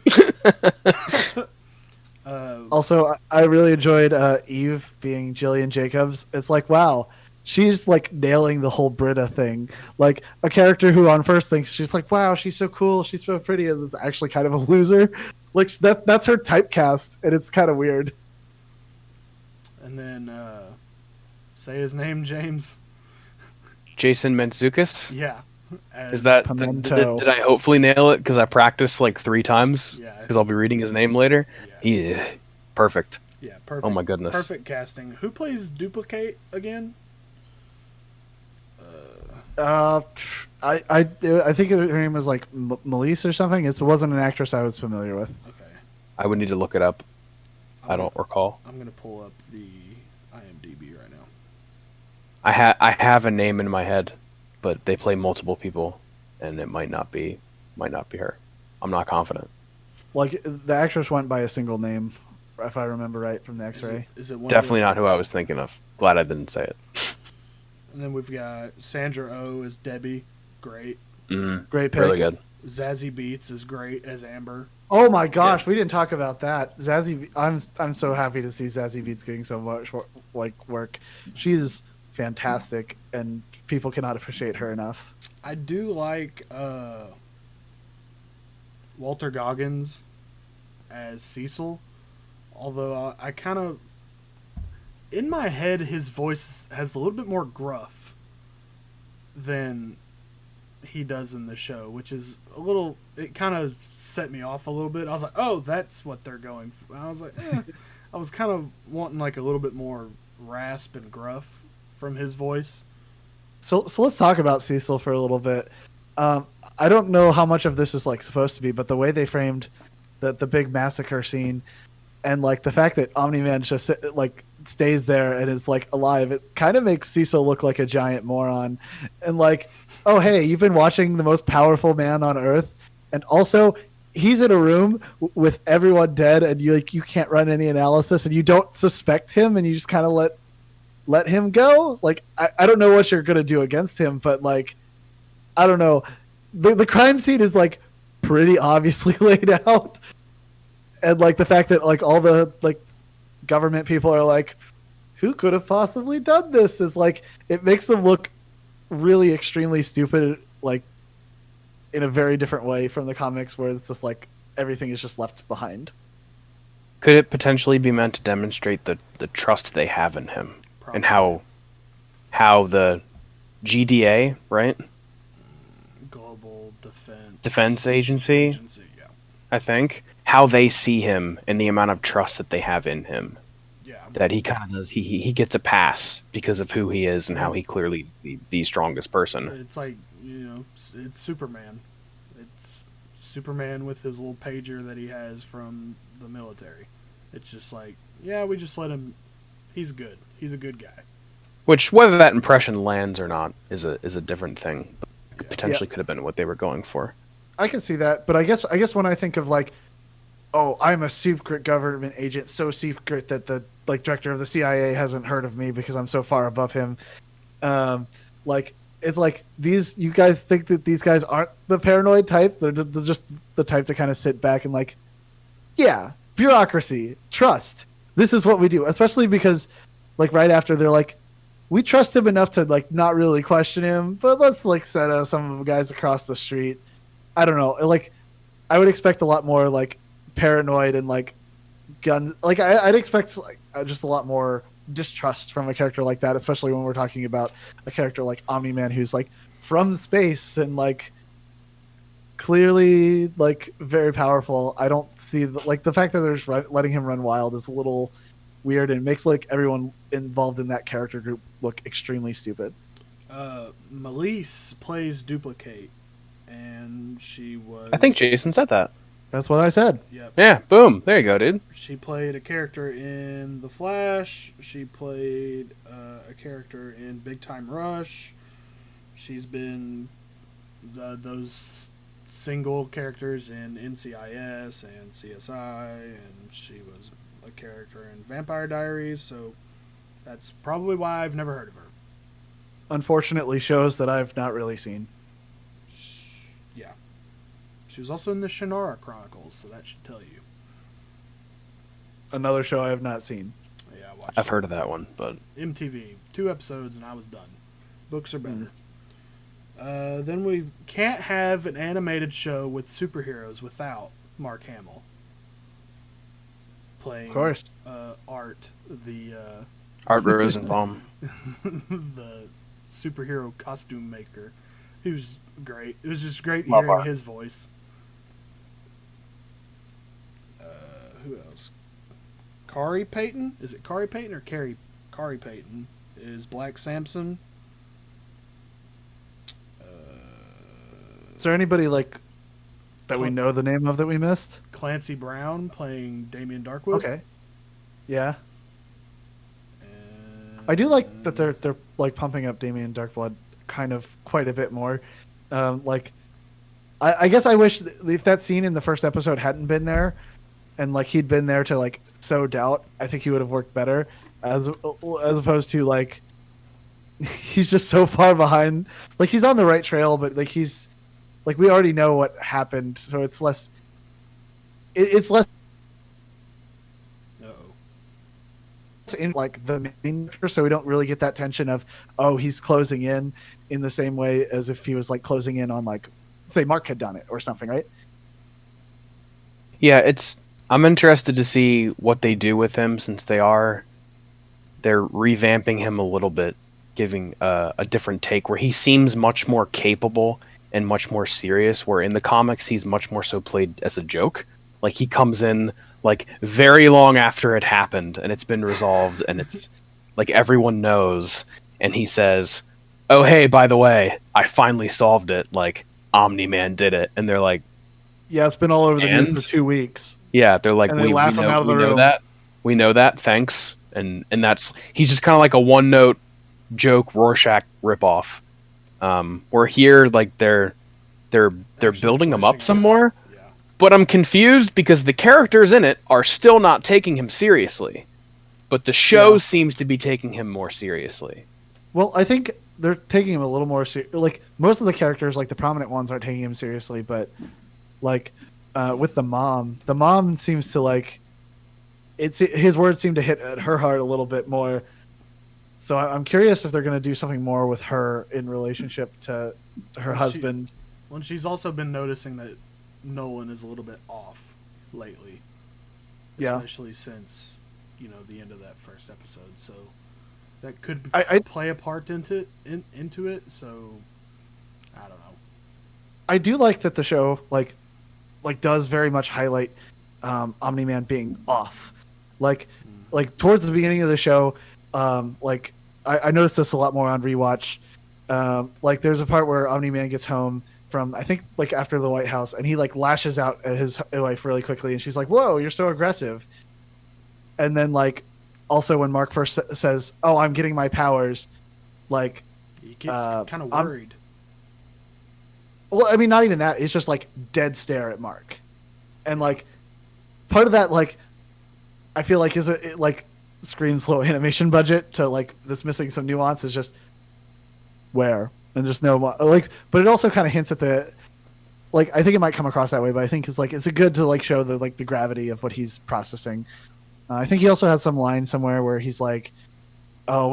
Also, I really enjoyed Eve being Jillian Jacobs. It's like, wow, she's like nailing the whole Britta thing. Like a character who on first thinks she's like, wow, she's so cool, she's so pretty, and is actually kind of a loser. Like that's her typecast, and it's kind of weird. And then say his name, James. Jason Mantzoukas? Yeah. Is that did I hopefully nail it because I practiced like 3 times? Yeah. Because I'll be reading his name later. Yeah. Perfect. Yeah, perfect. Oh my goodness. Perfect casting. Who plays Duplicate again? I think her name was like Melise or something. It wasn't an actress I was familiar with. Okay. I would need to look it up. I don't recall. I'm gonna pull up the IMDb right now. I have a name in my head, but they play multiple people, and it might not be her. I'm not confident. Like the actress went by a single name, if I remember right from the X-ray. Is it one definitely not who I was thinking of? Glad I didn't say it. And then we've got Sandra Oh as Debbie. Great. Great pick. Really good. Zazie Beetz is great as Amber. Oh my gosh, we didn't talk about that. Zazie, I'm so happy to see Zazie Beetz getting so much work. She's fantastic, and people cannot appreciate her enough. I do like Walter Goggins as Cecil, although I kind of, in my head, his voice has a little bit more gruff than he does in the show, which is a little, it kind of set me off a little bit. I was like, oh, that's what they're going for. I was like, I was kind of wanting like a little bit more rasp and gruff from his voice. So let's talk about Cecil for a little bit. I don't know how much of this is like supposed to be, but the way they framed the big massacre scene, and like the fact that Omni-Man just like stays there and is like alive, it kind of makes Cecil look like a giant moron. And like, oh hey, you've been watching the most powerful man on Earth, and also he's in a room with everyone dead, and you can't run any analysis, and you don't suspect him, and you just kind of let him go. Like I don't know what you're gonna do against him, but like I don't know. The crime scene is like pretty obviously laid out, and like the fact that like all the like government people are like, who could have possibly done this, is like, it makes them look really extremely stupid, like in a very different way from the comics, where it's just like everything is just left behind. Could it potentially be meant to demonstrate the trust they have in him? Probably. And how the GDA, right? Global Defense Agency, yeah. I think, how they see him and the amount of trust that they have in him. Yeah. That he kind of does. He gets a pass because of who he is and how he clearly the strongest person. It's like, it's Superman. It's Superman with his little pager that he has from the military. It's just like, yeah, we just let him. He's good. He's a good guy. Which, whether that impression lands or not, is a different thing. Potentially could have been what they were going for. I can see that, but I guess when I think of like, oh, I'm a secret government agent, so secret that the like director of the CIA hasn't heard of me because I'm so far above him. Like, it's like, you guys think that these guys aren't the paranoid type? They're just the type to kind of sit back and like, yeah, bureaucracy, trust. This is what we do. Especially because like right after they're like, we trust him enough to like not really question him, but let's like set some of the guys across the street. I don't know. Like, I would expect a lot more like paranoid and like gun. Like I'd expect like just a lot more distrust from a character like that, especially when we're talking about a character like Omni-Man who's like from space and like clearly like very powerful. I don't see the fact that they're just letting him run wild is a little weird, and it makes like everyone involved in that character group look extremely stupid. Melise plays Duplicate, and she was... I think Jason said that. That's what I said. Yep. Yeah, boom. There you go, dude. She played a character in The Flash. She played a character in Big Time Rush. She's been those single characters in NCIS and CSI, and she was a character in Vampire Diaries, so that's probably why I've never heard of her. Unfortunately, shows that I've not really seen. Yeah. She was also in the Shannara Chronicles, so that should tell you. Another show I have not seen. Yeah, I've heard of that one, but... MTV. 2 episodes and I was done. Books are better. Then we can't have an animated show with superheroes without Mark Hamill playing, of course, Art, the Art Rosenbaum, the superhero costume maker. He was great. It was just great hearing his voice. Who else? Kari Payton? Is it Kari Payton or Kari Payton is Black Samson. Is there anybody like that we know the name of that we missed? Clancy Brown playing Damien Darkwood. Okay. Yeah. And I do like that they're like pumping up Damien Darkblood kind of quite a bit more. Like, I guess I wish if that scene in the first episode hadn't been there, and like he'd been there to like sow doubt, I think he would have worked better. As opposed to like, he's just so far behind. Like, he's on the right trail, but like he's like, we already know what happened, so it's less. It's less. In like the main character, so we don't really get that tension of, oh, he's closing in the same way as if he was like closing in on like, say, Mark had done it or something, right? Yeah, I'm interested to see what they do with him, since they're revamping him a little bit, giving a different take where he seems much more capable and much more serious, where in the comics he's much more so played as a joke. Like, he comes in like very long after it happened and it's been resolved and it's like everyone knows, and he says, oh hey, by the way, I finally solved it, like Omni-Man did it, and they're like, yeah, it's been all over the news for 2 weeks. Yeah, they're like, And they laugh him out of the room. We know that, thanks. And that's, he's just kind of like a one-note joke Rorschach ripoff. Where here, like, they're building him up some more. Yeah. But I'm confused because the characters in it are still not taking him seriously. But the show seems to be taking him more seriously. Well, I think they're taking him a little more like most of the characters, like the prominent ones, aren't taking him seriously, but like with the mom seems to like his words seem to hit at her heart a little bit more. So I'm curious if they're going to do something more with her in relationship to her husband. She's also been noticing that Nolan is a little bit off lately, especially since the end of that first episode. So that could play a part into it. So I don't know. I do like that the show like does very much highlight Omni-Man being off. Like towards the beginning of the show, like I noticed this a lot more on rewatch. Like there's a part where Omni-Man gets home from, I think, like after the White House, and he like lashes out at his wife really quickly, and she's like, "Whoa, you're so aggressive." And then like also when Mark first says, "Oh, I'm getting my powers," like he gets kind of worried. Well, I mean, not even that. It's just like dead stare at Mark, and like part of that, like I feel like it like screams low animation budget to like that's missing some nuance. Is just where and there's no like, but it also kind of hints at the like. I think it might come across that way, but I think it's good to like show the like the gravity of what he's processing. I think he also has some line somewhere where he's like, "Oh,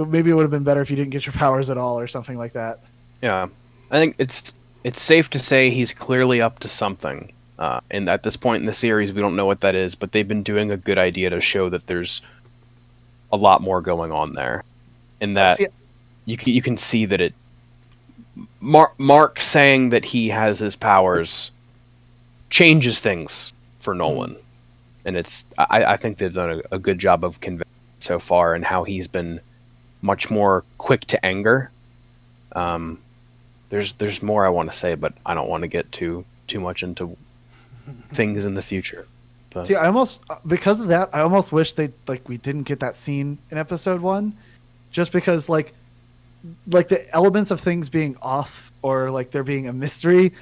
maybe it would have been better if you didn't get your powers at all," or something like that. Yeah, I think it's safe to say he's clearly up to something. And at this point in the series, we don't know what that is, but they've been doing a good idea to show that there's a lot more going on there, and that you can see that it. Mark saying that he has his powers changes things for Nolan. And I think they've done a good job of conveying so far, and how he's been much more quick to anger. There's more I want to say, but I don't want to get too much into things in the future. But. See, because of that, I almost wish we didn't get that scene in episode 1, just because like the elements of things being off or like there being a mystery,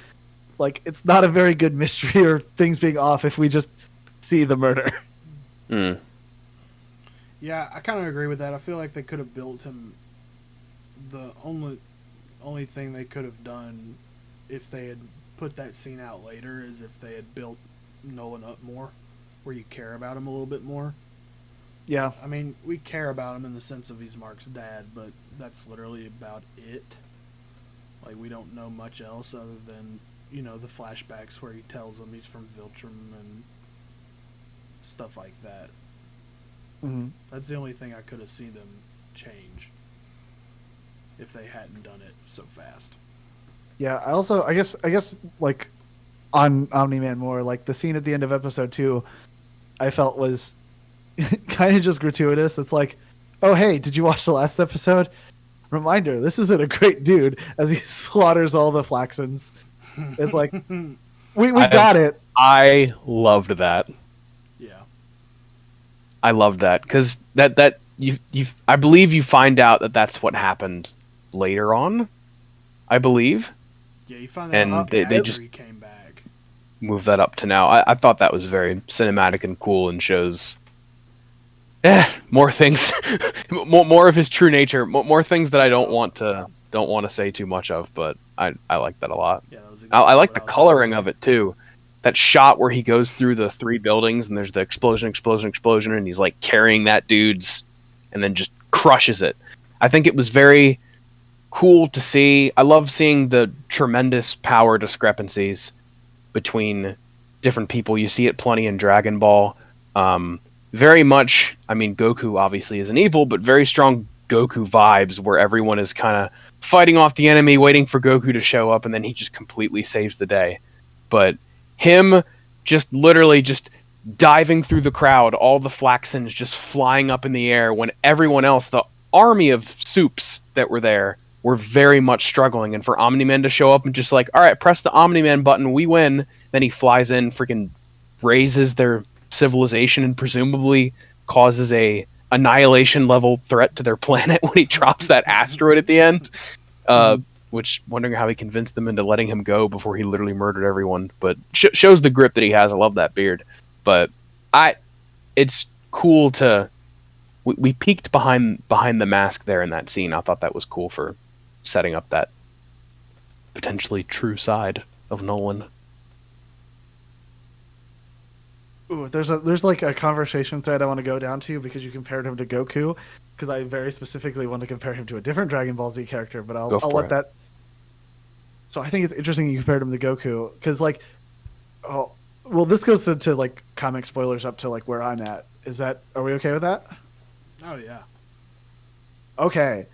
like it's not a very good mystery or things being off if we just see the murder. Yeah, I kind of agree with that. I feel like they could have built him. The only thing they could have done if they had put that scene out later is if they had built Nolan up more, where you care about him a little bit more. Yeah. I mean, we care about him in the sense of he's Mark's dad, but that's literally about it. Like, we don't know much else other than, the flashbacks where he tells them he's from Viltrum and stuff like that. Mm-hmm. That's the only thing I could have seen them change if they hadn't done it so fast. Yeah, I guess like on Omni-Man more, like the scene at the end of episode 2, I felt was kind of just gratuitous. It's like, oh hey, did you watch the last episode? Reminder, this isn't a great dude, as he slaughters all the Flaxons. It's like we got it. I loved that. Yeah. I loved that because that you I believe you find out that that's what happened later on. I believe. Yeah, you find that out they just he came back. Move that up to now. I thought that was very cinematic and cool and shows more things, more of his true nature, more things that I don't want to say too much of, but I like that a lot. Yeah, that was exactly I like the coloring of it too. That shot where he goes through the 3 buildings and there's the explosion, and he's like carrying that dude's, and then just crushes it. I think it was very cool to see. I love seeing the tremendous power discrepancies between different people. You see it plenty in Dragon Ball. Very much, I mean, Goku obviously is an evil, but very strong Goku vibes where everyone is kind of fighting off the enemy, waiting for Goku to show up, and then he just completely saves the day. But him just literally just diving through the crowd, all the Flaxons just flying up in the air when everyone else, the army of soups that were there, were very much struggling. And for Omni-Man to show up and just like, all right, press the Omni-Man button, we win. Then he flies in, freaking raises their civilization and presumably causes a annihilation level threat to their planet when he drops that asteroid at the end. Which, wondering how he convinced them into letting him go before he literally murdered everyone. But shows the grip that he has. I love that beard. But it's cool to... We peeked behind the mask there in that scene. I thought that was cool for setting up that potentially true side of Nolan. Ooh, there's like a conversation thread I want to go down to because you compared him to Goku, because I very specifically want to compare him to a different Dragon Ball Z character, but I'll let that. So I think it's interesting you compared him to Goku because this goes to like comic spoilers up to like where I'm at. Are we okay with that? Oh yeah. Okay.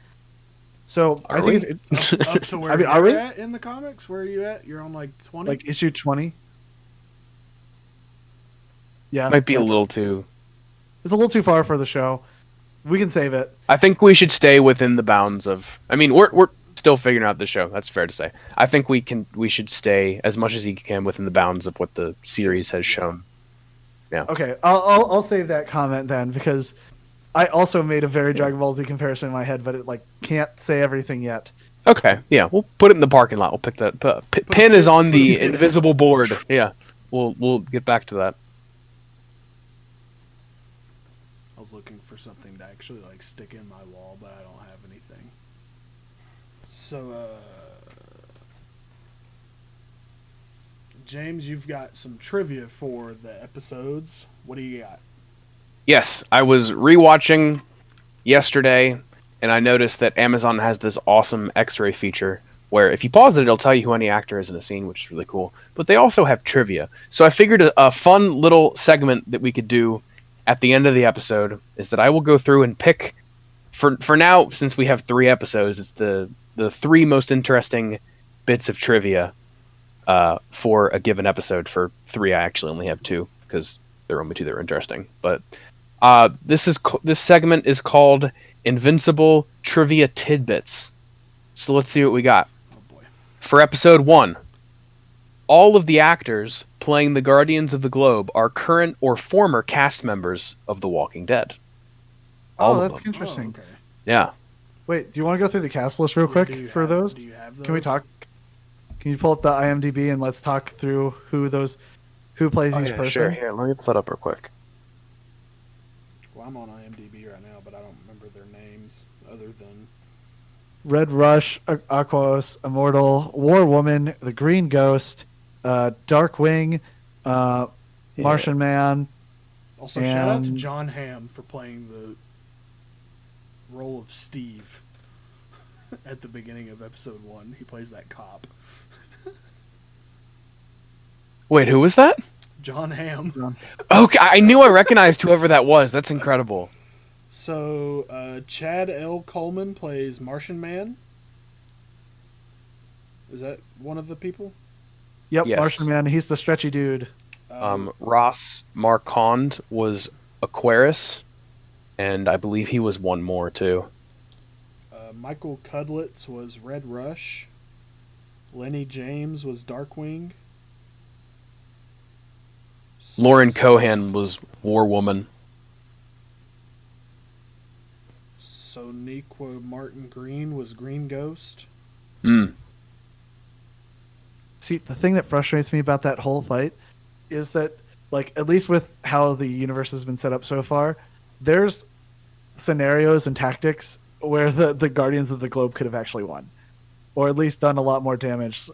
So I think it's up to where you're at in the comics. Where are you at? You're on like 20. Like issue 20. Yeah, might be a little too. It's a little too far for the show. We can save it. I think we should stay within the bounds of. I mean, we're still figuring out the show. That's fair to say. I think we should stay as much as he can within the bounds of what the series has shown. Yeah. Okay, I'll save that comment then because I also made a very Dragon Ball Z comparison in my head, but it like can't say everything yet. Okay. Yeah, we'll put it in the parking lot. We'll pick that. Pin is on the invisible board. Yeah. We'll get back to that. I was looking for something to actually like stick in my wall, but I don't have anything. So, James, you've got some trivia for the episodes. What do you got? Yes, I was rewatching yesterday, and I noticed that Amazon has this awesome X-ray feature where if you pause it, it'll tell you who any actor is in a scene, which is really cool. But they also have trivia. So I figured a fun little segment that we could do at the end of the episode is that I will go through and pick, for now, since we have 3 episodes, it's the 3 most interesting bits of trivia for a given episode. For 3, I actually only have 2 because there are only 2 that are interesting. But this segment is called Invincible Trivia Tidbits. So let's see what we got. Oh boy. For episode 1, all of the actors playing the Guardians of the Globe are current or former cast members of The Walking Dead. Oh, that's interesting. Oh, okay. Yeah. Wait, do you want to go through the cast list real quick for those? Do you have those? Can we talk? Can you pull up the IMDb and let's talk through who plays each person? Sure. Here, let me pull that up real quick. Well, I'm on IMDb right now, but I don't remember their names other than Red Rush, Aquos, Immortal, War Woman, The Green Ghost, Darkwing, Martian Man. Also, shout out to John Hamm for playing the role of Steve at the beginning of episode 1. He plays that cop. Wait, who was that? John Hamm. Okay, I knew I recognized whoever that was. That's incredible. So, Chad L. Coleman plays Martian Man. Is that one of the people? Yep, Yes. Martian Man. He's the stretchy dude. Ross Marquand was Aquarius, and I believe he was one more too. Michael Cudlitz was Red Rush. Lenny James was Darkwing. Lauren Cohan was War Woman. Soniqua Martin Green was Green Ghost. See, the thing that frustrates me about that whole fight is that, like, at least with how the universe has been set up so far, there's scenarios and tactics where the Guardians of the Globe could have actually won, or at least done a lot more damage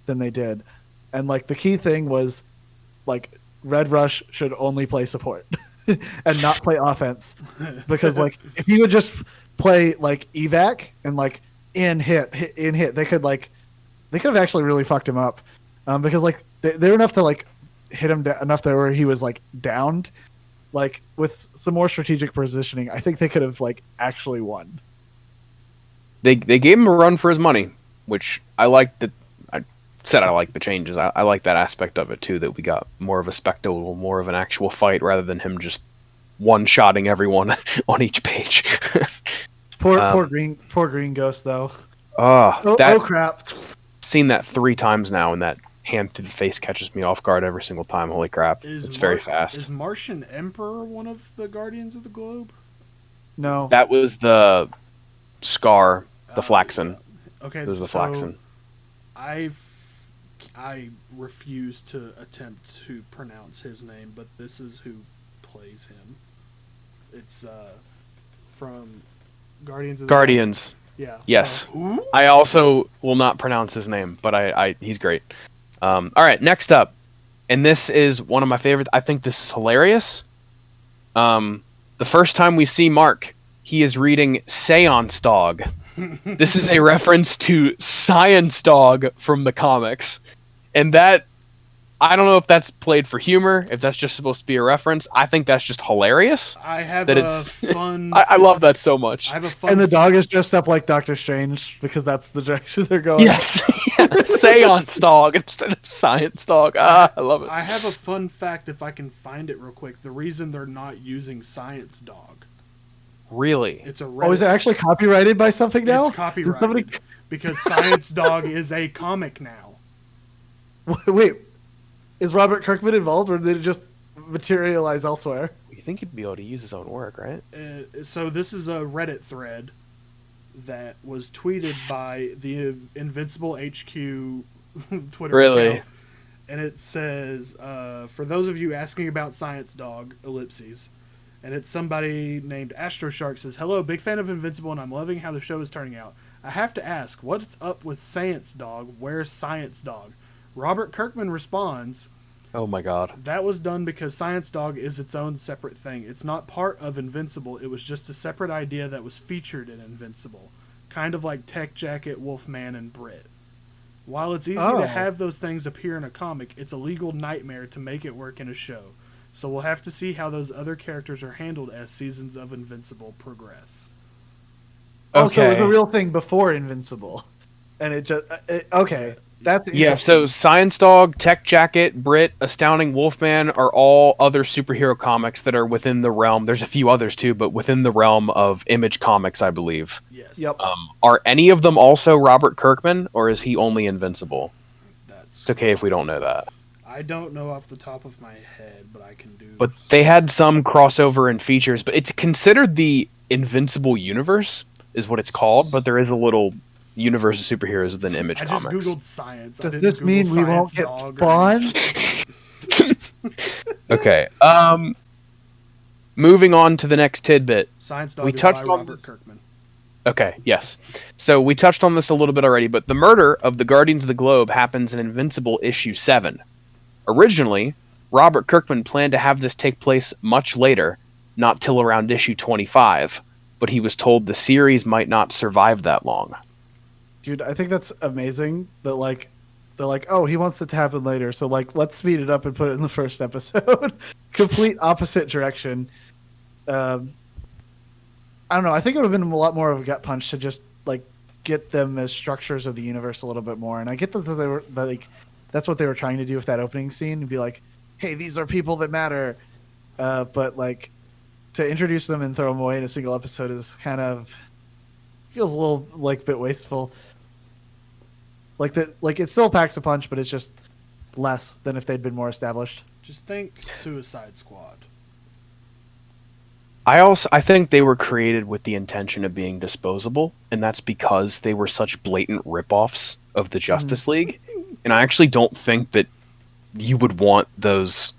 than they did. And like the key thing was, like, Red Rush should only play support and not play offense, because like if he would just play like evac and like in hit, they could have actually really fucked him up, because like they're enough to like hit him enough that where he was like downed. Like with some more strategic positioning, I think they could have like actually won. They gave him a run for his money, which I liked. I like the changes. I like that aspect of it too, that we got more of a spectacle, more of an actual fight, rather than him just one-shotting everyone on each page. Poor Green Ghost though. Oh crap! Seen Seen that 3 times now in that hand to the face catches me off guard every single time. Holy crap. It's very fast. Is Martian Emperor one of the Guardians of the Globe? No. That was the Scar, the Flaxen. Okay, it was the Flaxen. I refuse to attempt to pronounce his name, but this is who plays him. It's from Guardians of the Guardians. Globe. Yeah. Yes. I also will not pronounce his name, but he's great. All right, next up, and this is one of my favorites. I think this is hilarious. The first time we see Mark, he is reading Seance Dog. This is a reference to Science Dog from the comics, and that, I don't know if that's played for humor, if that's just supposed to be a reference. I think that's just hilarious. I have that a fun... I love that so much. I have a fun... And the dog is dressed up like Doctor Strange, because that's the direction they're going. Yes. Seance Dog instead of Science Dog. I love it. I have a fun fact, if I can find it real quick. The reason they're not using Science Dog. Really? It's a Oh, is it actually copyrighted by something now? It's copyrighted. Because Science Dog is a comic now. Wait. Is Robert Kirkman involved, or did it just materialize elsewhere? You think he'd be able to use his own work, right? So this is a Reddit thread that was tweeted by the Invincible HQ Twitter account. And it says, for those of you asking about Science Dog, ellipses, and it's somebody named Astro Shark says, hello, big fan of Invincible, and I'm loving how the show is turning out. I have to ask, what's up with Science Dog? Where's Science Dog? Robert Kirkman responds, oh my god. That was done because Science Dog is its own separate thing. It's not part of Invincible. It was just a separate idea that was featured in Invincible. Kind of like Tech Jacket, Wolfman, and Brit. While it's easy to have those things appear in a comic, it's a legal nightmare to make it work in a show. So we'll have to see how those other characters are handled as seasons of Invincible progress. Oh, so it was a real thing before Invincible. And it just... okay. That's so Science Dog, Tech Jacket, Brit, Astounding Wolfman are all other superhero comics that are within the realm. There's a few others too, but within the realm of Image Comics, I believe. Yes. Yep. Are any of them also Robert Kirkman, or is he only Invincible? It's okay if we don't know that. I don't know off the top of my head, but I can do... But they had some crossover in features, but it's considered the Invincible universe, is what it's called, but there is a little... universe of superheroes within Image Comics. I just googled science. Does this mean we won't get Spawn? Okay. Moving on to the next tidbit. Science Dog we is touched by on Robert this. Kirkman. Okay, yes. So we touched on this a little bit already, but the murder of the Guardians of the Globe happens in Invincible issue 7. Originally, Robert Kirkman planned to have this take place much later, not till around issue 25, but he was told the series might not survive that long. Dude, I think that's amazing that they're like, oh, he wants it to happen later, so let's speed it up and put it in the first episode. Complete opposite direction. I don't know. I think it would have been a lot more of a gut punch to just get them as structures of the universe a little bit more. And I get that they were that's what they were trying to do with that opening scene, and be like, hey, these are people that matter. But to introduce them and throw them away in a single episode is kind of feels a little bit wasteful. It still packs a punch, but it's just less than if they'd been more established. Just think Suicide Squad. I think they were created with the intention of being disposable, and that's because they were such blatant rip-offs of the Justice League. And I actually don't think that you would want those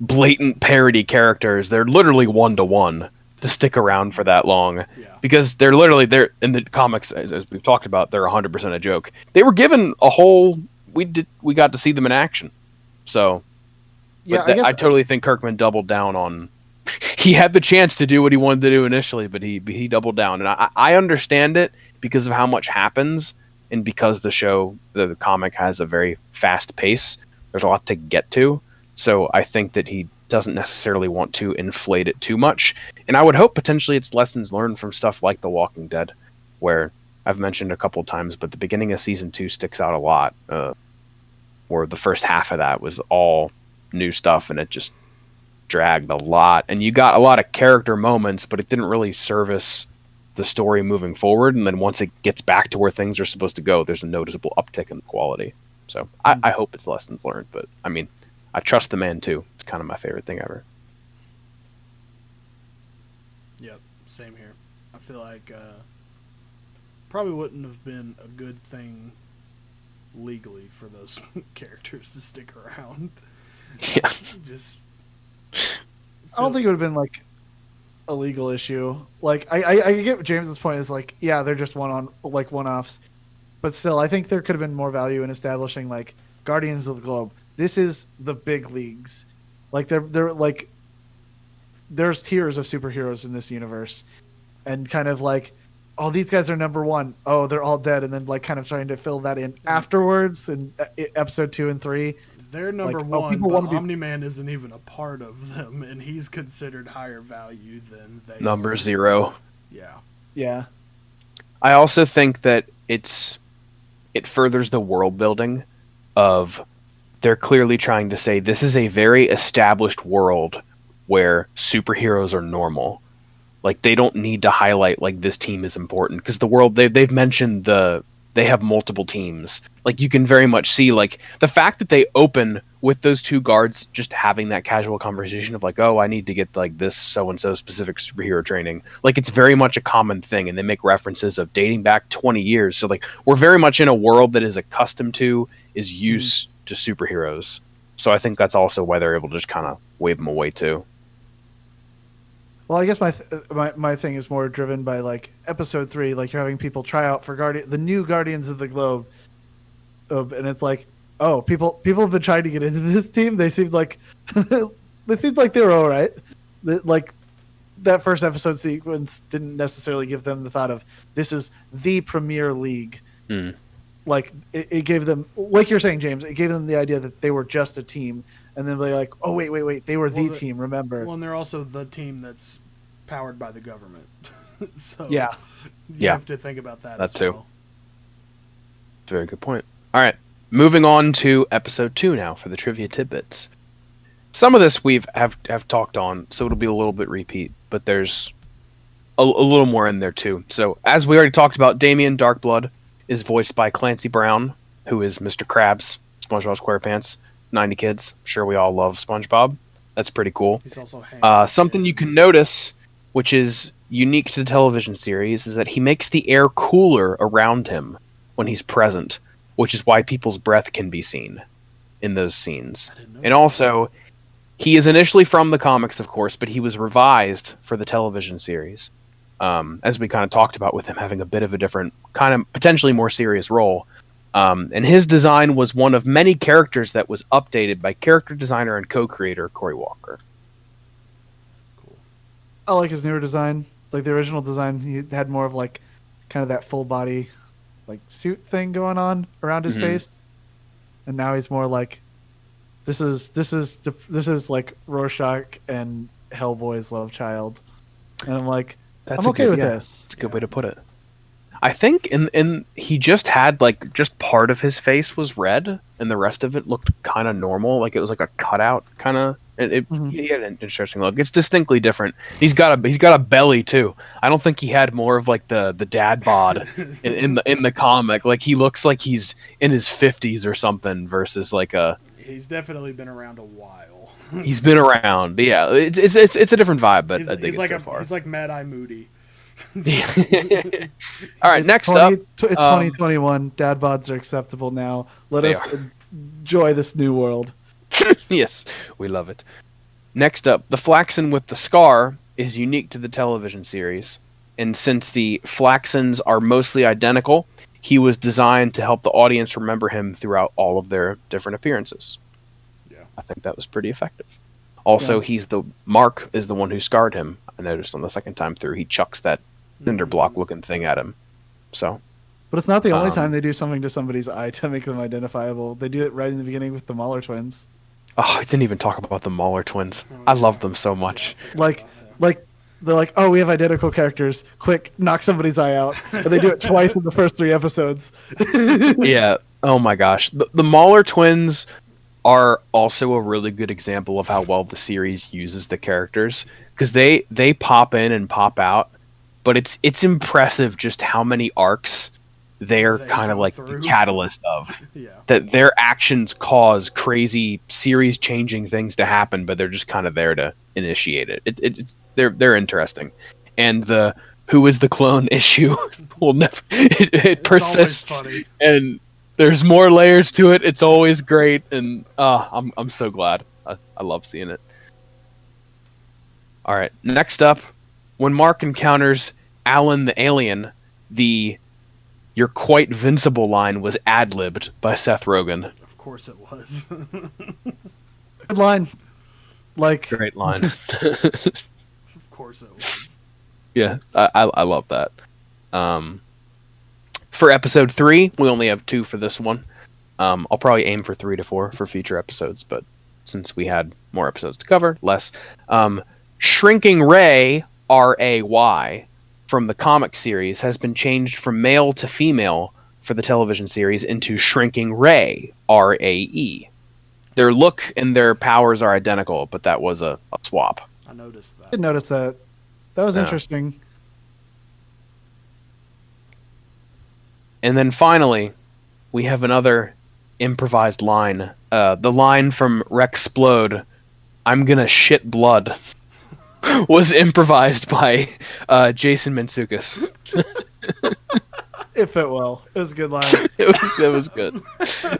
blatant parody characters. They're literally one-to-one to stick around for that long. Yeah. Because they're in the comics, as we've talked about, they're 100% a joke. They were given a whole... We got to see them in action. So... Yeah, I totally think Kirkman doubled down on... He had the chance to do what he wanted to do initially, but he doubled down. And I understand it because of how much happens, and because the comic has a very fast pace. There's a lot to get to. So I think that he doesn't necessarily want to inflate it too much. And I would hope potentially it's lessons learned from stuff like The Walking Dead, where I've mentioned a couple times, but the beginning of season 2 sticks out a lot, where the first half of that was all new stuff, and it just dragged a lot. And you got a lot of character moments, but it didn't really service the story moving forward. And then once it gets back to where things are supposed to go, there's a noticeable uptick in the quality. So I hope it's lessons learned, but I mean, I trust the man too. It's kind of my favorite thing ever. Yep, same here. I feel like probably wouldn't have been a good thing legally for those characters to stick around. Yeah. Just. I don't think it would have been like a legal issue. Like I get James's point is like, yeah, they're just one-offs, but still, I think there could have been more value in establishing like Guardians of the Globe. This is the big leagues. Like they're like, there's tiers of superheroes in this universe, and kind of like, oh, these guys are number one. Oh, they're all dead, and then like kind of trying to fill that in afterwards in episode 2 and 3. They're number like, one, people but want to be... Omni-Man isn't even a part of them, and he's considered higher value than they Number are. 0. Yeah. Yeah. I also think that it furthers the world building of, they're clearly trying to say this is a very established world where superheroes are normal. Like, they don't need to highlight like this team is important, because the world they've mentioned they have multiple teams. Like, you can very much see, like, the fact that they open with those 2 guards just having that casual conversation of like, oh, I need to get like this so-and-so specific superhero training. Like, it's very much a common thing, and they make references of dating back 20 years. So like, we're very much in a world that is accustomed to, is used to superheroes. So I think that's also why they're able to just kind of wave them away too. Well, I guess my thing is more driven by like episode 3, like you're having people try out for the new Guardians of the Globe, and it's like, oh, people have been trying to get into this team. They seemed like they were all right. Like, that first episode sequence didn't necessarily give them the thought of this is the Premier League. Like, it gave them, like you're saying, James, it gave them the idea that they were just a team. And then they're like, oh, wait, they were the team, remember? Well, and they're also the team that's powered by the government. So yeah. You have to think about that as too. well. Very good point. All right, moving on to episode 2 now for the trivia tidbits. Some of this have talked on, so it'll be a little bit repeat, but there's a little more in there too. So, as we already talked about, Damien Darkblood is voiced by Clancy Brown, who is Mr. Krabs, SpongeBob SquarePants. 90 Kids. I'm sure we all love SpongeBob. That's pretty cool. He's also something you can notice, which is unique to the television series, is that he makes the air cooler around him when he's present, which is why people's breath can be seen in those scenes. And also, he is initially from the comics, of course, but he was revised for the television series. As we kind of talked about, with him having a bit of a different, kind of potentially more serious role. And his design was one of many characters that was updated by character designer and co-creator Cory Walker. Cool. I like his newer design. Like, the original design, he had more of like kind of that full body like suit thing going on around his face, and now he's more like this is like Rorschach and Hellboy's love child, and I'm like, I'm okay with this. That's a good way to put it. I think in he just had like just part of his face was red and the rest of it looked kind of normal, like it was like a cutout kind of. He had an interesting look. It's distinctly different. He's got a belly too. I don't think he had more of like the dad bod in the comic. Like, he looks like he's in his 50s or something versus like a. He's definitely been around a while. He's been around, but yeah, it's a different vibe. But I think so far. He's like Mad Eye Moody. All right, next up. It's 2021. Dad bods are acceptable now. Let us enjoy this new world. Yes, we love it. Next up, the Flaxen with the scar is unique to the television series, and since the Flaxens are mostly identical, he was designed to help the audience remember him throughout all of their different appearances. Yeah, I think that was pretty effective. Also, Mark is the one who scarred him. I noticed on the second time through, he chucks that cinder block looking thing at him. So, but it's not the only time they do something to somebody's eye to make them identifiable. They do it right in the beginning with the Mauler Twins. Oh, I didn't even talk about the Mauler Twins. I love them so much. Like they're like, oh, we have identical characters. Quick, knock somebody's eye out. And they do it twice in the first 3 episodes. Yeah. Oh my gosh. The Mauler Twins are also a really good example of how well the series uses the characters, because they pop in and pop out, but it's impressive just how many arcs they're They kind of go like through. the catalyst of. Yeah. That their actions cause crazy series changing things to happen, but they're just kind of there to initiate it. They're interesting. And the who is the clone issue will never it persists, funny. and there's more layers to it. It's always great, and I'm so glad. I love seeing it. All right, next up, when Mark encounters Alan the alien, the "You're quite vincible" line was ad-libbed by Seth Rogen. Of course it was. Good line. Like, Great line. Of course it was. Yeah, I love that. For episode 3, we only have 2 for this one. I'll probably aim for 3 to 4 for future episodes, but since we had more episodes to cover, less. Shrinking Ray, R-A-Y, from the comic series has been changed from male to female for the television series into Shrinking Ray, R-A-E. Their look and their powers are identical, but that was a swap. I noticed that. I did notice that. That was interesting. And then finally, we have another improvised line. The line from Rexplode, "I'm gonna shit blood," was improvised by Jason Mantzoukas. It fit well. It was a good line. It was good.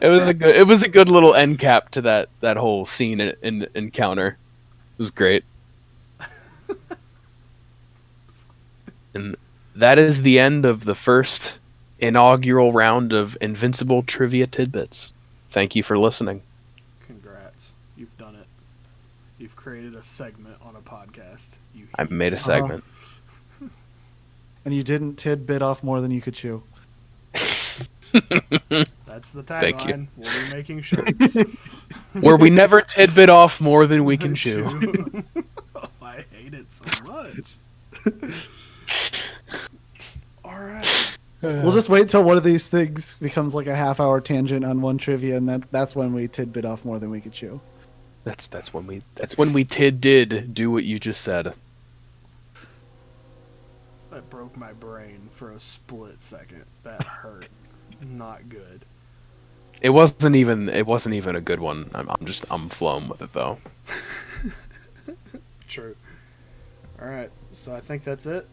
It was a good little end cap to that whole scene in encounter. It was great. And that is the end of the first inaugural round of Invincible Trivia Tidbits. Thank you for listening. Congrats. You've done it. You've created a segment on a podcast. I've made a segment. And you didn't tidbit off more than you could chew. That's the tagline. Thank you. We'll be making shirts. Where we never tidbit off more than we can chew. Oh, I hate it so much. Alright. We'll just wait till one of these things becomes like a half-hour tangent on one trivia, and that's when we tidbit off more than we could chew. That's when we did do what you just said. That broke my brain for a split second. That hurt. Not good. It wasn't even a good one. I'm flown with it though. True. Alright, so I think that's it.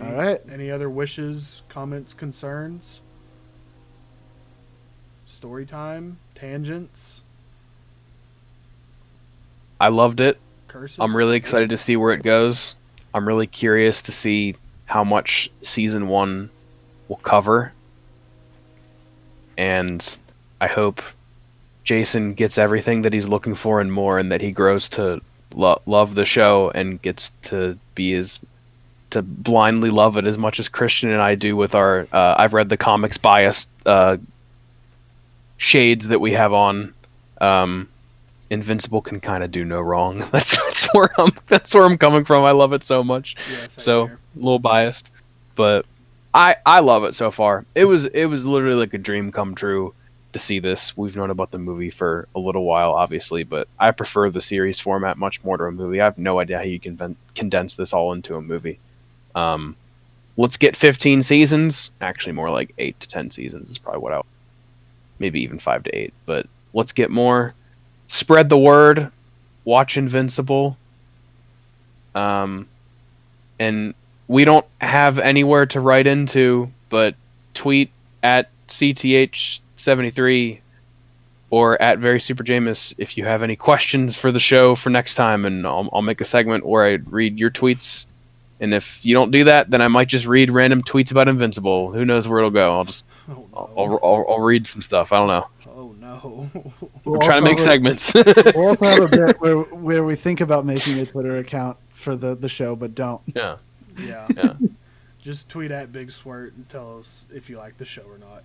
All right. Any other wishes, comments, concerns? Story time? Tangents? I loved it. Curses? I'm really excited to see where it goes. I'm really curious to see how much season 1 will cover. And I hope Jason gets everything that he's looking for and more, and that he grows to love the show and gets to to blindly love it as much as Christian and I do with our I've read the comics bias shades that we have on. Invincible can kind of do no wrong. That's where I'm coming from. I love it so much. Yeah, So here. a little biased, but I love it so far. It was literally like a dream come true to see this. We've known about the movie for a little while, obviously, but I prefer the series format much more to a movie. I have no idea how you can condense this all into a movie. Let's get 15 seasons. Actually, more like 8 to 10 seasons is probably what maybe even 5 to 8. But let's get more. Spread the word. Watch Invincible. And we don't have anywhere to write into, but tweet at CTH73 or at Very Super Jameis if you have any questions for the show for next time, and I'll make a segment where I read your tweets. And if you don't do that, then I might just read random tweets about Invincible. Who knows where it'll go? I'll read some stuff. I don't know. Oh no. We're trying to make segments. We'll also have a bit where we think about making a Twitter account for the show, but don't. Yeah. Yeah. Just tweet at Big Sweert and tell us if you like the show or not.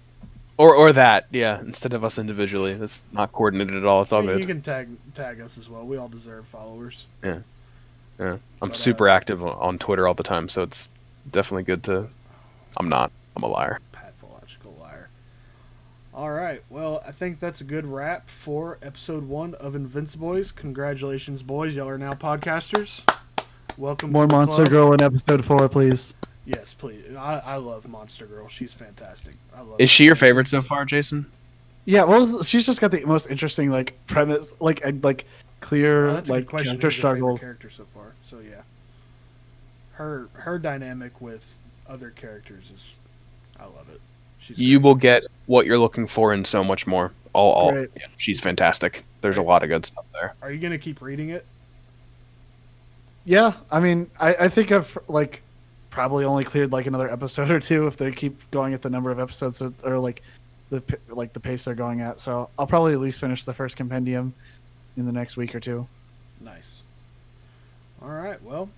Or that, yeah, instead of us individually. That's not coordinated at all. It's all good. You can tag us as well. We all deserve followers. Yeah. I'm super active on Twitter all the time, so it's definitely good to... I'm not. I'm a liar. Pathological liar. All right. Well, I think that's a good wrap for episode 1 of Invinciboys. Congratulations, boys. Y'all are now podcasters. Welcome More to the Monster club. Girl in episode 4, please. Yes, please. I love Monster Girl. She's fantastic. I love. Is she your favorite so far, Jason? Yeah, well, she's just got the most interesting like premise, like clear That's a like good question. character Who's your favorite struggles. character so far? So yeah, her dynamic with other characters is, I love it. You will get what you're looking for and so much more. Great. Yeah, she's fantastic. There's a Great. lot of good stuff there. Are you gonna keep reading it? Yeah, I mean, I think I've like probably only cleared like another episode or two if they keep going at the number of episodes or like the pace they're going at. So I'll probably at least finish the first compendium in the next week or two. Nice. All right. Well,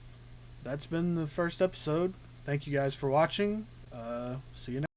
that's been the first episode. Thank you guys for watching. See you next.